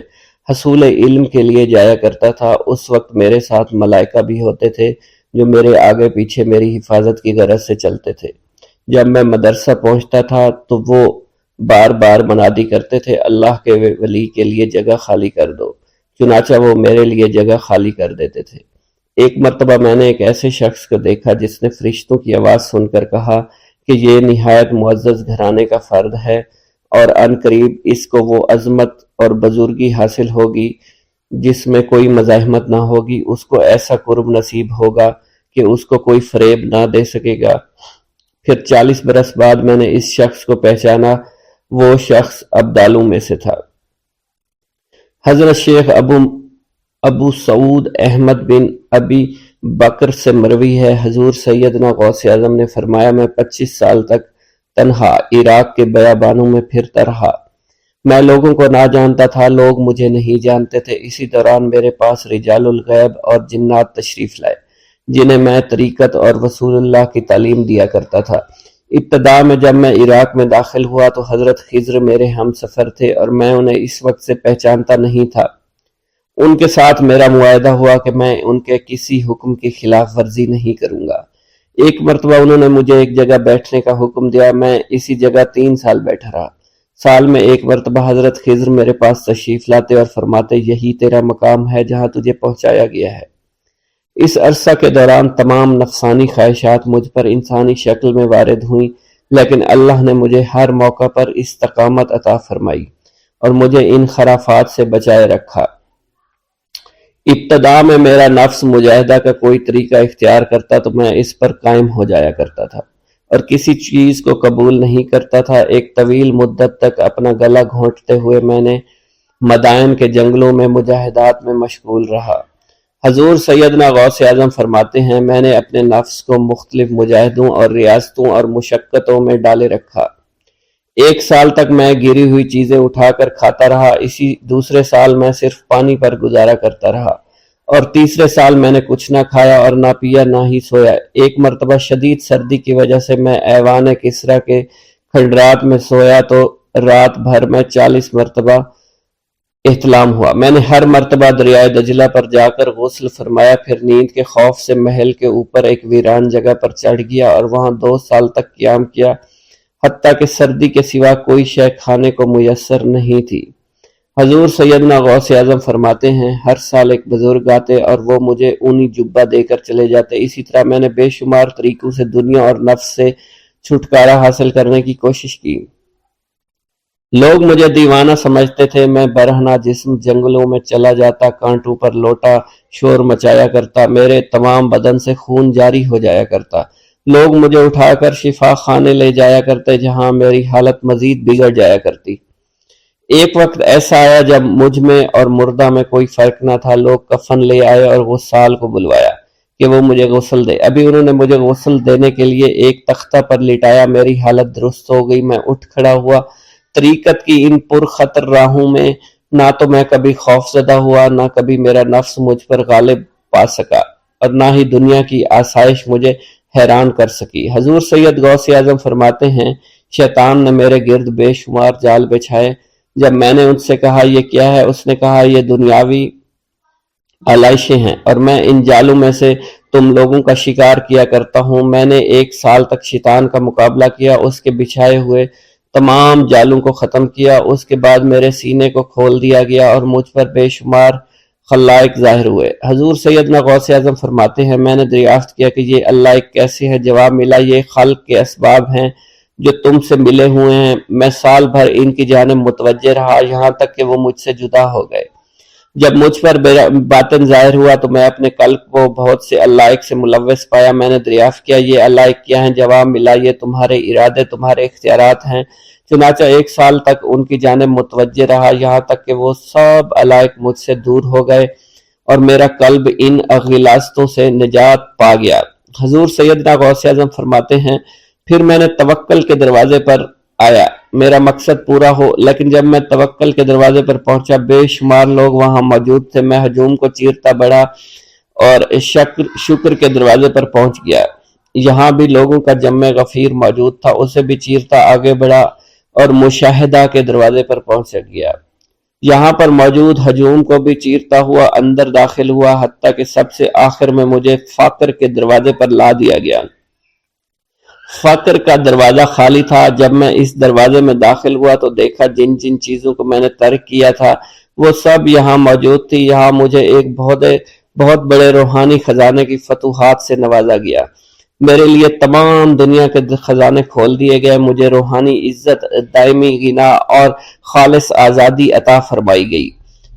حصول علم کے لیے جایا کرتا تھا۔ اس وقت میرے ساتھ ملائکہ بھی ہوتے تھے جو میرے آگے پیچھے میری حفاظت کی غرض سے چلتے تھے۔ جب میں مدرسہ پہنچتا تھا تو وہ بار بار منادی کرتے تھے، اللہ کے ولی کے لیے جگہ خالی کر دو، چنانچہ وہ میرے لیے جگہ خالی کر دیتے تھے۔ ایک مرتبہ میں نے ایک ایسے شخص کو دیکھا جس نے فرشتوں کی آواز سن کر کہا کہ یہ نہایت معزز گھرانے کا فرد ہے، اور عن قریب اس کو وہ عظمت اور بزرگی حاصل ہوگی جس میں کوئی مزاحمت نہ ہوگی، اس کو ایسا قرب نصیب ہوگا کہ اس کو کوئی فریب نہ دے سکے گا۔ پھر 40 برس بعد میں نے اس شخص کو پہچانا، وہ شخص ابدالوں میں سے تھا۔ حضرت شیخ ابو سعود احمد بن ابی بکر سے مروی ہے، حضور سیدنا غوث اعظم نے فرمایا، میں 25 سال تک تنہا عراق کے بیابانوں میں پھرتا رہا۔ میں لوگوں کو نہ جانتا تھا، لوگ مجھے نہیں جانتے تھے۔ اسی دوران میرے پاس رجال الغیب اور جنات تشریف لائے جنہیں میں طریقت اور رسول اللہ کی تعلیم دیا کرتا تھا۔ ابتدا میں جب میں عراق میں داخل ہوا تو حضرت خضر میرے ہم سفر تھے اور میں انہیں اس وقت سے پہچانتا نہیں تھا۔ ان کے ساتھ میرا معاہدہ ہوا کہ میں ان کے کسی حکم کی خلاف ورزی نہیں کروں گا۔ ایک مرتبہ انہوں نے مجھے ایک جگہ بیٹھنے کا حکم دیا، میں اسی جگہ 3 سال بیٹھا رہا۔ سال میں ایک مرتبہ حضرت خضر میرے پاس تشریف لاتے اور فرماتے، یہی تیرا مقام ہے جہاں تجھے پہنچایا گیا ہے۔ اس عرصہ کے دوران تمام نفسانی خواہشات مجھ پر انسانی شکل میں وارد ہوئیں، لیکن اللہ نے مجھے ہر موقع پر استقامت عطا فرمائی اور مجھے ان خرافات سے بچائے رکھا۔ ابتدا میں میرا نفس مجاہدہ کا کوئی طریقہ اختیار کرتا تو میں اس پر قائم ہو جایا کرتا تھا اور کسی چیز کو قبول نہیں کرتا تھا۔ ایک طویل مدت تک اپنا گلا گھونٹتے ہوئے میں نے مدائن کے جنگلوں میں مجاہدات میں مشغول رہا۔ حضور سیدنا غوث اعظم فرماتے ہیں، میں نے اپنے نفس کو مختلف مجاہدوں اور ریاستوں اور مشقتوں میں ڈالے رکھا۔ 1 سال تک میں گری ہوئی چیزیں اٹھا کر کھاتا رہا، اسی دوسرے سال میں صرف پانی پر گزارا کرتا رہا، اور تیسرے سال میں نے کچھ نہ کھایا اور نہ پیا نہ ہی سویا۔ ایک مرتبہ شدید سردی کی وجہ سے میں ایوان کسریٰ کے کھنڈرات میں سویا تو رات بھر میں 40 مرتبہ احتلام ہوا۔ میں نے ہر مرتبہ دریائے دجلہ پر جا کر غسل فرمایا، پھر نیند کے خوف سے محل کے اوپر ایک ویران جگہ پر چڑھ گیا اور وہاں 2 سال تک قیام کیا، حتیٰ کہ سردی کے سوا کوئی شے کھانے کو میسر نہیں تھی۔ حضور سیدنا غوث اعظم فرماتے ہیں، ہر سال ایک بزرگ آتے اور وہ مجھے اونی جبہ دے کر چلے جاتے۔ اسی طرح میں نے بے شمار طریقوں سے دنیا اور نفس سے چھٹکارا حاصل کرنے کی کوشش کی۔ لوگ مجھے دیوانہ سمجھتے تھے، میں برہنہ جسم جنگلوں میں چلا جاتا، کانٹوں پر لوٹا شور مچایا کرتا، میرے تمام بدن سے خون جاری ہو جایا کرتا۔ لوگ مجھے اٹھا کر شفا خانے لے جایا کرتے جہاں میری حالت مزید بگڑ جایا کرتی۔ ایک وقت ایسا آیا جب مجھ میں اور مردہ میں کوئی فرق نہ تھا۔ لوگ کفن لے آئے اور غسال کو بلوایا کہ وہ مجھے غسل دے۔ ابھی انہوں نے مجھے غسل دینے کے لیے ایک تختہ پر لٹایا، میری حالت درست ہو گئی، میں اٹھ کھڑا ہوا۔ طریقت کی ان پرخطر راہوں میں نہ تو میں کبھی خوف زدہ ہوا، نہ کبھی میرا نفس مجھ پر غالب پا سکا، اور نہ ہی دنیا کی آسائش مجھے حیران کر سکی۔ حضور سید غوث اعظم فرماتے ہیں، شیطان نے میرے گرد بے شمار جال بچھائے۔ جب میں نے ان سے کہا یہ کیا ہے، اس نے کہا یہ دنیاوی آلائشیں ہیں، اور میں ان جالوں میں سے تم لوگوں کا شکار کیا کرتا ہوں۔ میں نے 1 سال تک شیطان کا مقابلہ کیا، اس کے بچھائے ہوئے تمام جالوں کو ختم کیا۔ اس کے بعد میرے سینے کو کھول دیا گیا اور مجھ پر بے شمار خلائق ظاہر ہوئے۔ حضور سیدنا غوث اعظم فرماتے ہیں، میں نے دریافت کیا کہ یہ اللہ کیسے ہے؟ جواب ملا، یہ خلق کے اسباب ہیں جو تم سے ملے ہوئے ہیں۔ میں سال بھر ان کی جانب متوجہ رہا، یہاں تک کہ وہ مجھ سے جدا ہو گئے۔ جب مجھ پر باطن ظاہر ہوا تو میں اپنے قلب کو بہت سے علائق سے ملوث پایا۔ میں نے دریافت کیا یہ علائق کیا ہیں؟ جواب ملا، یہ تمہارے ارادے، تمہارے اختیارات ہیں۔ چنانچہ 1 سال تک ان کی جانب متوجہ رہا، یہاں تک کہ وہ سب علائق مجھ سے دور ہو گئے اور میرا قلب ان غلاظتوں سے نجات پا گیا۔ حضور سیدنا غوث اعظم فرماتے ہیں، پھر میں نے توکل کے دروازے پر آیا، میرا مقصد پورا ہو، لیکن جب میں توکل کے دروازے پر پہنچا، بے شمار لوگ وہاں موجود تھے۔ میں ہجوم کو چیرتا بڑھا اور شکر کے دروازے پر پہنچ گیا، یہاں بھی لوگوں کا جمع غفیر موجود تھا، اسے بھی چیرتا آگے بڑھا اور مشاہدہ کے دروازے پر پہنچ گیا، یہاں پر موجود ہجوم کو بھی چیرتا ہوا اندر داخل ہوا، حتیٰ کہ سب سے آخر میں مجھے فقر کے دروازے پر لا دیا گیا۔ فقر کا دروازہ خالی تھا۔ جب میں اس دروازے میں داخل ہوا تو دیکھا جن جن چیزوں کو میں نے ترک کیا تھا وہ سب یہاں موجود تھی۔ یہاں مجھے ایک بہت بڑے روحانی خزانے کی فتوحات سے نوازا گیا۔ میرے لیے تمام دنیا کے خزانے کھول دیے گئے، مجھے روحانی عزت، دائمی غنا اور خالص آزادی عطا فرمائی گئی۔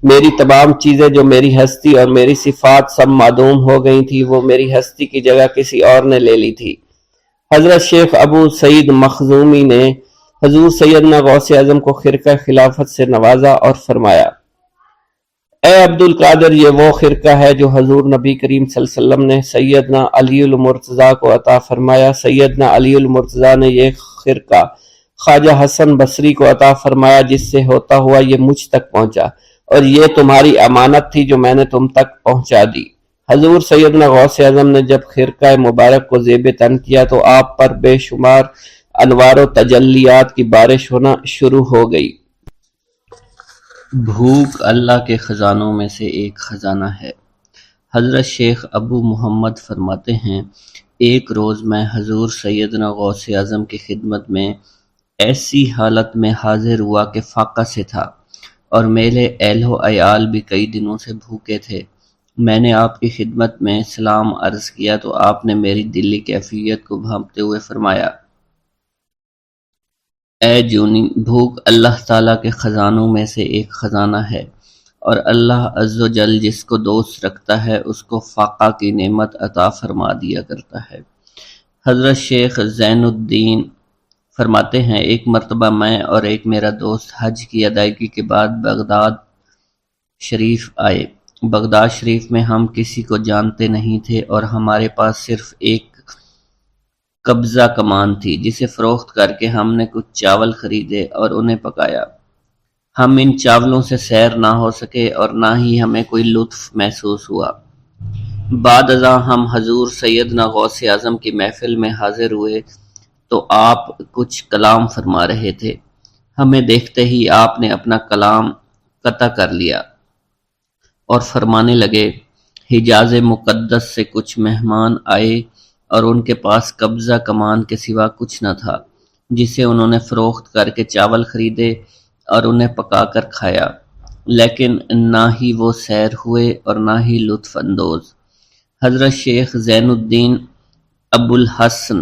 میری تمام چیزیں جو میری ہستی اور میری صفات سب معدوم ہو گئی تھی، وہ میری ہستی کی جگہ کسی اور نے لے لی تھی۔ حضرت شیخ ابو سعید مخزومی نے حضور سیدنا غوث اعظم کو خرقہ خلافت سے نوازا اور فرمایا، اے عبد القادر، یہ وہ خرقہ ہے جو حضور نبی کریم صلی اللہ علیہ وسلم نے سیدنا علی المرتضیٰ کو عطا فرمایا۔ سیدنا علی المرتضیٰ نے یہ خرقہ خواجہ حسن بصری کو عطا فرمایا، جس سے ہوتا ہوا یہ مجھ تک پہنچا، اور یہ تمہاری امانت تھی جو میں نے تم تک پہنچا دی۔ حضور سیدنا غوث اعظم نے جب خرقہ مبارک کو زیب تن کیا تو آپ پر بے شمار انوار و تجلیات کی بارش ہونا شروع ہو گئی۔ بھوک اللہ کے خزانوں میں سے ایک خزانہ ہے۔ حضرت شیخ ابو محمد فرماتے ہیں، ایک روز میں حضور سیدنا غوث اعظم کی خدمت میں ایسی حالت میں حاضر ہوا کہ فاقہ سے تھا، اور میرے اہل و عیال بھی کئی دنوں سے بھوکے تھے۔ میں نے آپ کی خدمت میں سلام عرض کیا تو آپ نے میری دلی کیفیت کو بھانپتے ہوئے فرمایا، اے جونی، بھوک اللہ تعالیٰ کے خزانوں میں سے ایک خزانہ ہے، اور اللہ عز و جل جس کو دوست رکھتا ہے اس کو فاقہ کی نعمت عطا فرما دیا کرتا ہے۔ حضرت شیخ زین الدین فرماتے ہیں، ایک مرتبہ میں اور ایک میرا دوست حج کی ادائیگی کے بعد بغداد شریف آئے۔ بغداد شریف میں ہم کسی کو جانتے نہیں تھے اور ہمارے پاس صرف ایک قبضہ کمان تھی جسے فروخت کر کے ہم نے کچھ چاول خریدے اور انہیں پکایا۔ ہم ان چاولوں سے سیر نہ ہو سکے اور نہ ہی ہمیں کوئی لطف محسوس ہوا۔ بعد ازاں ہم حضور سیدنا غوث اعظم کی محفل میں حاضر ہوئے تو آپ کچھ کلام فرما رہے تھے۔ ہمیں دیکھتے ہی آپ نے اپنا کلام قطع کر لیا اور فرمانے لگے، حجاز مقدس سے کچھ مہمان آئے اور ان کے پاس قبضہ کمان کے سوا کچھ نہ تھا جسے انہوں نے فروخت کر کے چاول خریدے اور انہیں پکا کر کھایا، لیکن نہ ہی وہ سیر ہوئے اور نہ ہی لطف اندوز۔ حضرت شیخ زین الدین ابو الحسن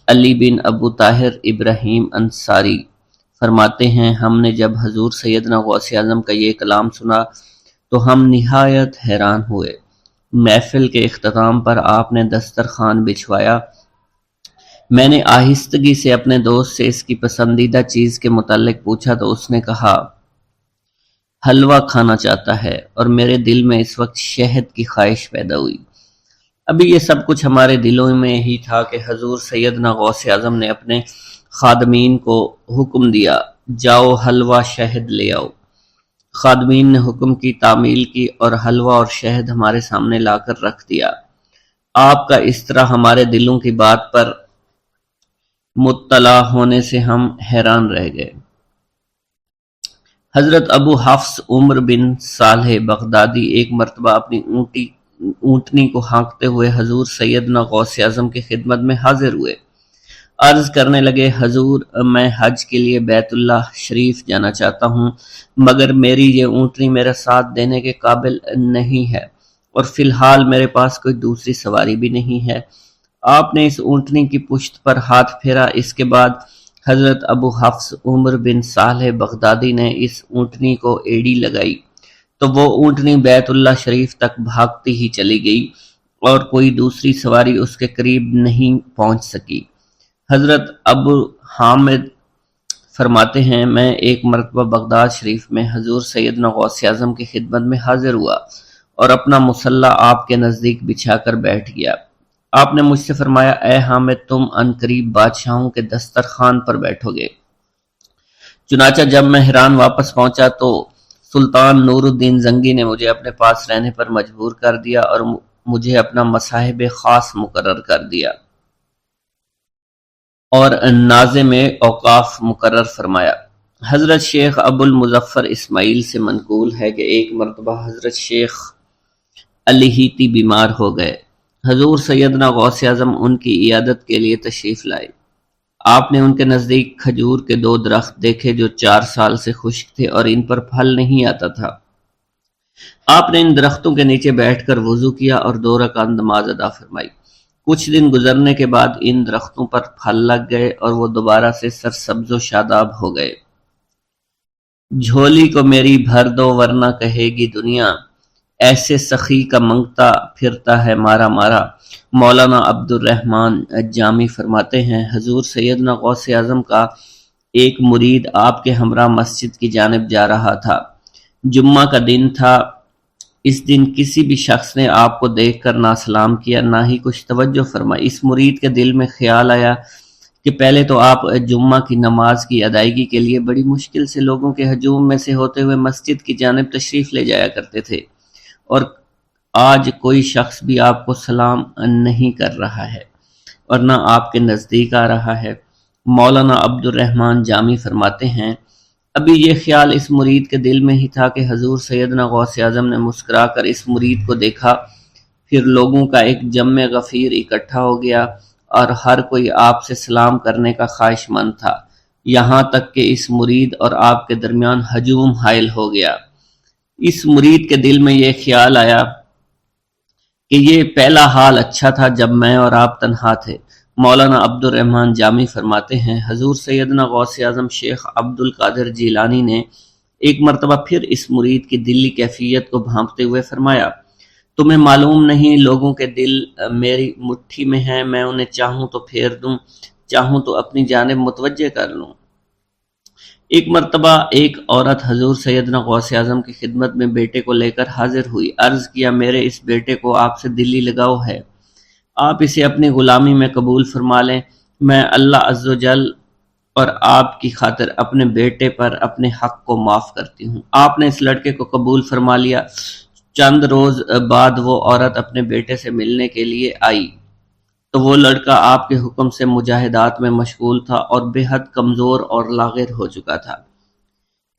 علی بن ابو طاہر ابراہیم انصاری فرماتے ہیں، ہم نے جب حضور سیدنا غوث اعظم کا یہ کلام سنا تو ہم نہایت حیران ہوئے۔ محفل کے اختتام پر آپ نے دسترخوان بچھوایا۔ میں نے آہستگی سے اپنے دوست سے اس کی پسندیدہ چیز کے متعلق پوچھا تو اس نے کہا، حلوہ کھانا چاہتا ہے، اور میرے دل میں اس وقت شہد کی خواہش پیدا ہوئی۔ ابھی یہ سب کچھ ہمارے دلوں میں ہی تھا کہ حضور سیدنا غوث اعظم نے اپنے خادمین کو حکم دیا، جاؤ حلوہ شہد لے آؤ۔ خادمین نے حکم کی، تعمیل کی اور حلوہ اور شہد ہمارے سامنے لا کر رکھ دیا۔ آپ کا اس طرح ہمارے دلوں کی بات پر مطلع ہونے سے ہم حیران رہ گئے۔ حضرت ابو حفص عمر بن صالح بغدادی ایک مرتبہ اپنی اونٹنی کو ہانکتے ہوئے حضور سیدنا غوث اعظم کی خدمت میں حاضر ہوئے۔ عرض کرنے لگے، حضور میں حج کے لیے بیت اللہ شریف جانا چاہتا ہوں، مگر میری یہ اونٹنی میرا ساتھ دینے کے قابل نہیں ہے اور فی الحال میرے پاس کوئی دوسری سواری بھی نہیں ہے۔ آپ نے اس اونٹنی کی پشت پر ہاتھ پھیرا۔ اس کے بعد حضرت ابو حفص عمر بن صالح بغدادی نے اس اونٹنی کو ایڑی لگائی تو وہ اونٹنی بیت اللہ شریف تک بھاگتی ہی چلی گئی اور کوئی دوسری سواری اس کے قریب نہیں پہنچ سکی۔ حضرت ابو حامد فرماتے ہیں، میں ایک مرتبہ بغداد شریف میں حضور سیدنا غوث اعظم کی خدمت میں حاضر ہوا اور اپنا مصلی آپ کے نزدیک بچھا کر بیٹھ گیا۔ آپ نے مجھ سے فرمایا، اے حامد، تم عنقریب بادشاہوں کے دسترخوان پر بیٹھو گے۔ چنانچہ جب میں حران واپس پہنچا تو سلطان نور الدین زنگی نے مجھے اپنے پاس رہنے پر مجبور کر دیا اور مجھے اپنا مصاحب خاص مقرر کر دیا اور ناظم اوقاف مقرر فرمایا۔ حضرت شیخ ابو المظفر اسماعیل سے منقول ہے کہ ایک مرتبہ حضرت شیخ الہیتی بیمار ہو گئے۔ حضور سیدنا غوث اعظم ان کی عیادت کے لیے تشریف لائے۔ آپ نے ان کے نزدیک کھجور کے 2 درخت دیکھے جو 4 سال سے خشک تھے اور ان پر پھل نہیں آتا تھا۔ آپ نے ان درختوں کے نیچے بیٹھ کر وضو کیا اور 2 رکعت نماز ادا فرمائی۔ کچھ دن گزرنے کے بعد ان درختوں پر پھل لگ گئے اور وہ دوبارہ سے سرسبز و شاداب ہو گئے۔ جھولی کو میری بھر دو ورنہ کہے گی دنیا، ایسے سخی کا منگتا پھرتا ہے مارا مارا۔ مولانا عبد الرحمن جامی فرماتے ہیں، حضور سیدنا غوث اعظم کا ایک مرید آپ کے ہمراہ مسجد کی جانب جا رہا تھا۔ جمعہ کا دن تھا۔ اس دن کسی بھی شخص نے آپ کو دیکھ کر نہ سلام کیا نہ ہی کچھ توجہ فرمائی۔ اس مرید کے دل میں خیال آیا کہ پہلے تو آپ جمعہ کی نماز کی ادائیگی کے لیے بڑی مشکل سے لوگوں کے ہجوم میں سے ہوتے ہوئے مسجد کی جانب تشریف لے جایا کرتے تھے، اور آج کوئی شخص بھی آپ کو سلام نہیں کر رہا ہے اور نہ آپ کے نزدیک آ رہا ہے۔ مولانا عبد الرحمن جامی فرماتے ہیں، ابھی یہ خیال اس مرید کے دل میں ہی تھا کہ حضور سیدنا غوث اعظم نے مسکرا کر اس مرید کو دیکھا، پھر لوگوں کا ایک جمع غفیر اکٹھا ہو گیا اور ہر کوئی آپ سے سلام کرنے کا خواہش مند تھا، یہاں تک کہ اس مرید اور آپ کے درمیان ہجوم حائل ہو گیا۔ اس مرید کے دل میں یہ خیال آیا کہ یہ پہلا حال اچھا تھا جب میں اور آپ تنہا تھے۔ مولانا عبد الرحمن جامی فرماتے ہیں، حضور سیدنا غوث اعظم شیخ عبد القادر جیلانی نے ایک مرتبہ پھر اس مرید کی دلی کیفیت کو بھانپتے ہوئے فرمایا، تمہیں معلوم نہیں لوگوں کے دل میری مٹھی میں ہیں، میں انہیں چاہوں تو پھیر دوں، چاہوں تو اپنی جانب متوجہ کر لوں۔ ایک مرتبہ ایک عورت حضور سیدنا غوث اعظم کی خدمت میں بیٹے کو لے کر حاضر ہوئی۔ عرض کیا، میرے اس بیٹے کو آپ سے دلی لگاؤ ہے۔ آپ اسے اپنی غلامی میں قبول فرما لیں، میں اللہ عز و جل اور آپ کی خاطر اپنے بیٹے پر اپنے حق کو معاف کرتی ہوں۔ آپ نے اس لڑکے کو قبول فرما لیا۔ چند روز بعد وہ عورت اپنے بیٹے سے ملنے کے لیے آئی تو وہ لڑکا آپ کے حکم سے مجاہدات میں مشغول تھا اور بے حد کمزور اور لاغر ہو چکا تھا۔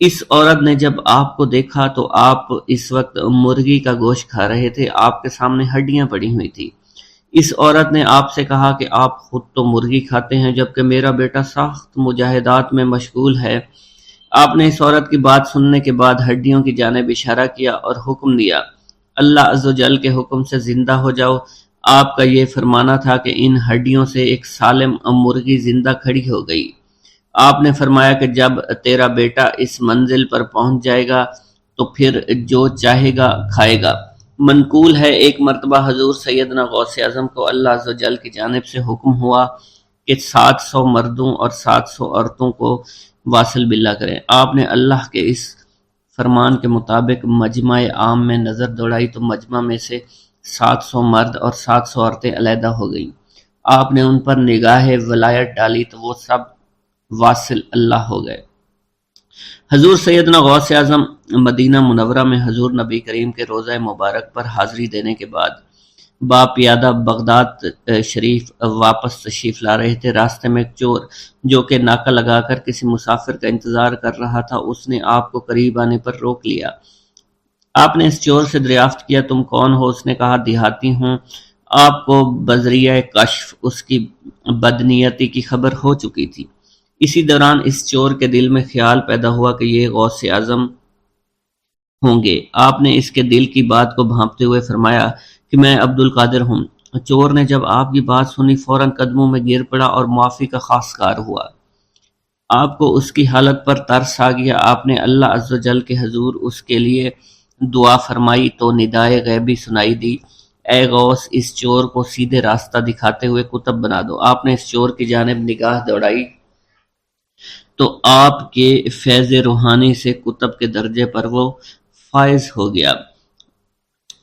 اس عورت نے جب آپ کو دیکھا تو آپ اس وقت مرغی کا گوشت کھا رہے تھے، آپ کے سامنے ہڈیاں پڑی ہوئی تھی۔ اس عورت نے آپ سے کہا کہ آپ خود تو مرغی کھاتے ہیں جبکہ میرا بیٹا سخت مجاہدات میں مشغول ہے۔ آپ نے اس عورت کی بات سننے کے بعد ہڈیوں کی جانب اشارہ کیا اور حکم دیا، اللہ عز و جل کے حکم سے زندہ ہو جاؤ۔ آپ کا یہ فرمانا تھا کہ ان ہڈیوں سے ایک سالم مرغی زندہ کھڑی ہو گئی۔ آپ نے فرمایا کہ جب تیرا بیٹا اس منزل پر پہنچ جائے گا تو پھر جو چاہے گا کھائے گا۔ منقول ہے ایک مرتبہ حضور سیدنا غوث اعظم کو اللہ عز و جل کی جانب سے حکم ہوا کہ 700 مردوں اور 700 عورتوں کو واصل باللہ کریں۔ آپ نے اللہ کے اس فرمان کے مطابق مجمع عام میں نظر دوڑائی تو مجمع میں سے 700 مرد اور 700 عورتیں علیحدہ ہو گئیں۔ آپ نے ان پر نگاہ ولایت ڈالی تو وہ سب واصل اللہ ہو گئے۔ حضور سیدنا غوث اعظم مدینہ منورہ میں حضور نبی کریم کے روضہ مبارک پر حاضری دینے کے بعد باپیادہ بغداد شریف واپس تشریف لا رہے تھے۔ راستے میں ایک چور جو کہ ناکہ لگا کر کسی مسافر کا انتظار کر رہا تھا، اس نے آپ کو قریب آنے پر روک لیا۔ آپ نے اس چور سے دریافت کیا، تم کون ہو؟ اس نے کہا، دیہاتی ہوں۔ آپ کو بذریعہ کشف اس کی بدنیتی کی خبر ہو چکی تھی۔ اسی دوران اس چور کے دل میں خیال پیدا ہوا کہ یہ غوث اعظم ہوں گے۔ آپ نے اس کے دل کی بات کو بھانپتے ہوئے فرمایا کہ میں عبد القادر ہوں۔ چور نے جب آپ کی بات سنی فوراً قدموں میں گر پڑا اور معافی کا خواستگار ہوا۔ آپ کو اس کی حالت پر ترس آ گیا۔ آپ نے اللہ عز و جل کے حضور اس کے لیے دعا فرمائی تو ندائے غیبی سنائی دی، اے غوث اس چور کو سیدھے راستہ دکھاتے ہوئے قطب بنا دو۔ آپ نے اس چور کی جانب نگاہ دوڑائی تو آپ کے فیض روحانی سے قطب کے درجے پر وہ فائز ہو گیا۔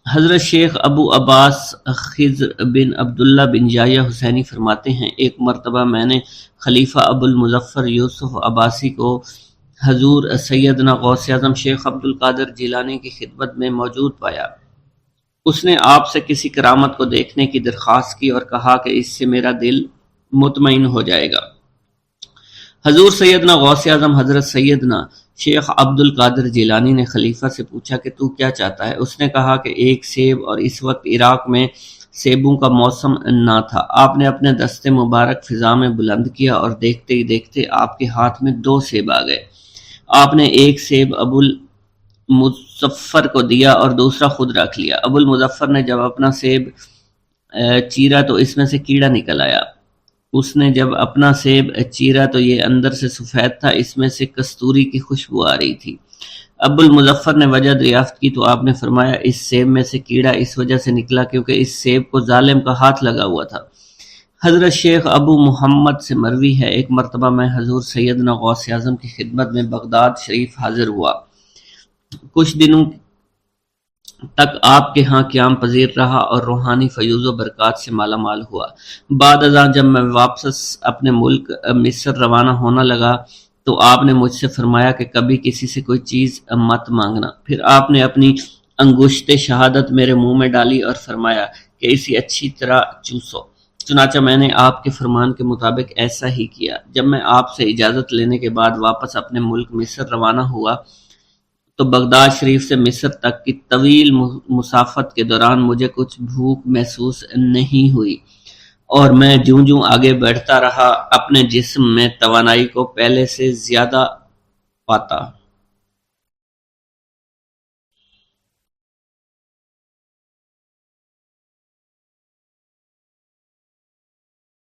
حضرت شیخ ابو عباس خضر بن عبداللہ بن جایہ حسینی فرماتے ہیں، ایک مرتبہ میں نے خلیفہ ابو المظفر یوسف عباسی کو حضور سیدنا غوث اعظم شیخ عبد القادر جیلانی کی خدمت میں موجود پایا۔ اس نے آپ سے کسی کرامت کو دیکھنے کی درخواست کی اور کہا کہ اس سے میرا دل مطمئن ہو جائے گا۔ حضور سیدنا غوث اعظم حضرت سیدنا شیخ عبد القادر جیلانی نے خلیفہ سے پوچھا کہ تو کیا چاہتا ہے؟ اس نے کہا کہ ایک سیب، اور اس وقت عراق میں سیبوں کا موسم نہ تھا۔ آپ نے اپنے دست مبارک فضا میں بلند کیا اور دیکھتے ہی دیکھتے آپ کے ہاتھ میں 2 سیب آ گئے۔ آپ نے ایک سیب ابو المظفر کو دیا اور دوسرا خود رکھ لیا۔ ابو المظفر نے جب اپنا سیب چیرا تو اس میں سے کیڑا نکل آیا۔ اس نے جب اپنا سیب چیرا تو یہ اندر سے سفید تھا، اس میں سے کستوری کی خوشبو آ رہی تھی۔ ابو المظفر نے وجہ دریافت کی تو آپ نے فرمایا، اس سیب میں سے کیڑا اس وجہ سے نکلا کیونکہ اس سیب کو ظالم کا ہاتھ لگا ہوا تھا۔ حضرت شیخ ابو محمد سے مروی ہے، ایک مرتبہ میں حضور سیدنا غوث اعظم کی خدمت میں بغداد شریف حاضر ہوا۔ کچھ دنوں تک آپ کے ہاں قیام پذیر رہا اور روحانی فیوز و برکات سے مالا مال ہوا۔ بعد ازاں جب میں واپس اپنے ملک مصر روانہ ہونا لگا تو آپ نے مجھ سے فرمایا کہ کبھی کسی سے کوئی چیز مت مانگنا۔ پھر آپ نے اپنی انگشت شہادت میرے منہ میں ڈالی اور فرمایا کہ اسے اچھی طرح چوسو۔ چنانچہ میں نے آپ کے فرمان کے مطابق ایسا ہی کیا۔ جب میں آپ سے اجازت لینے کے بعد واپس اپنے ملک مصر روانہ ہوا تو بغداد شریف سے مصر تک کی طویل مسافت کے دوران مجھے کچھ بھوک محسوس نہیں ہوئی، اور میں جوں جوں آگے بڑھتا رہا اپنے جسم میں توانائی کو پہلے سے زیادہ پاتا۔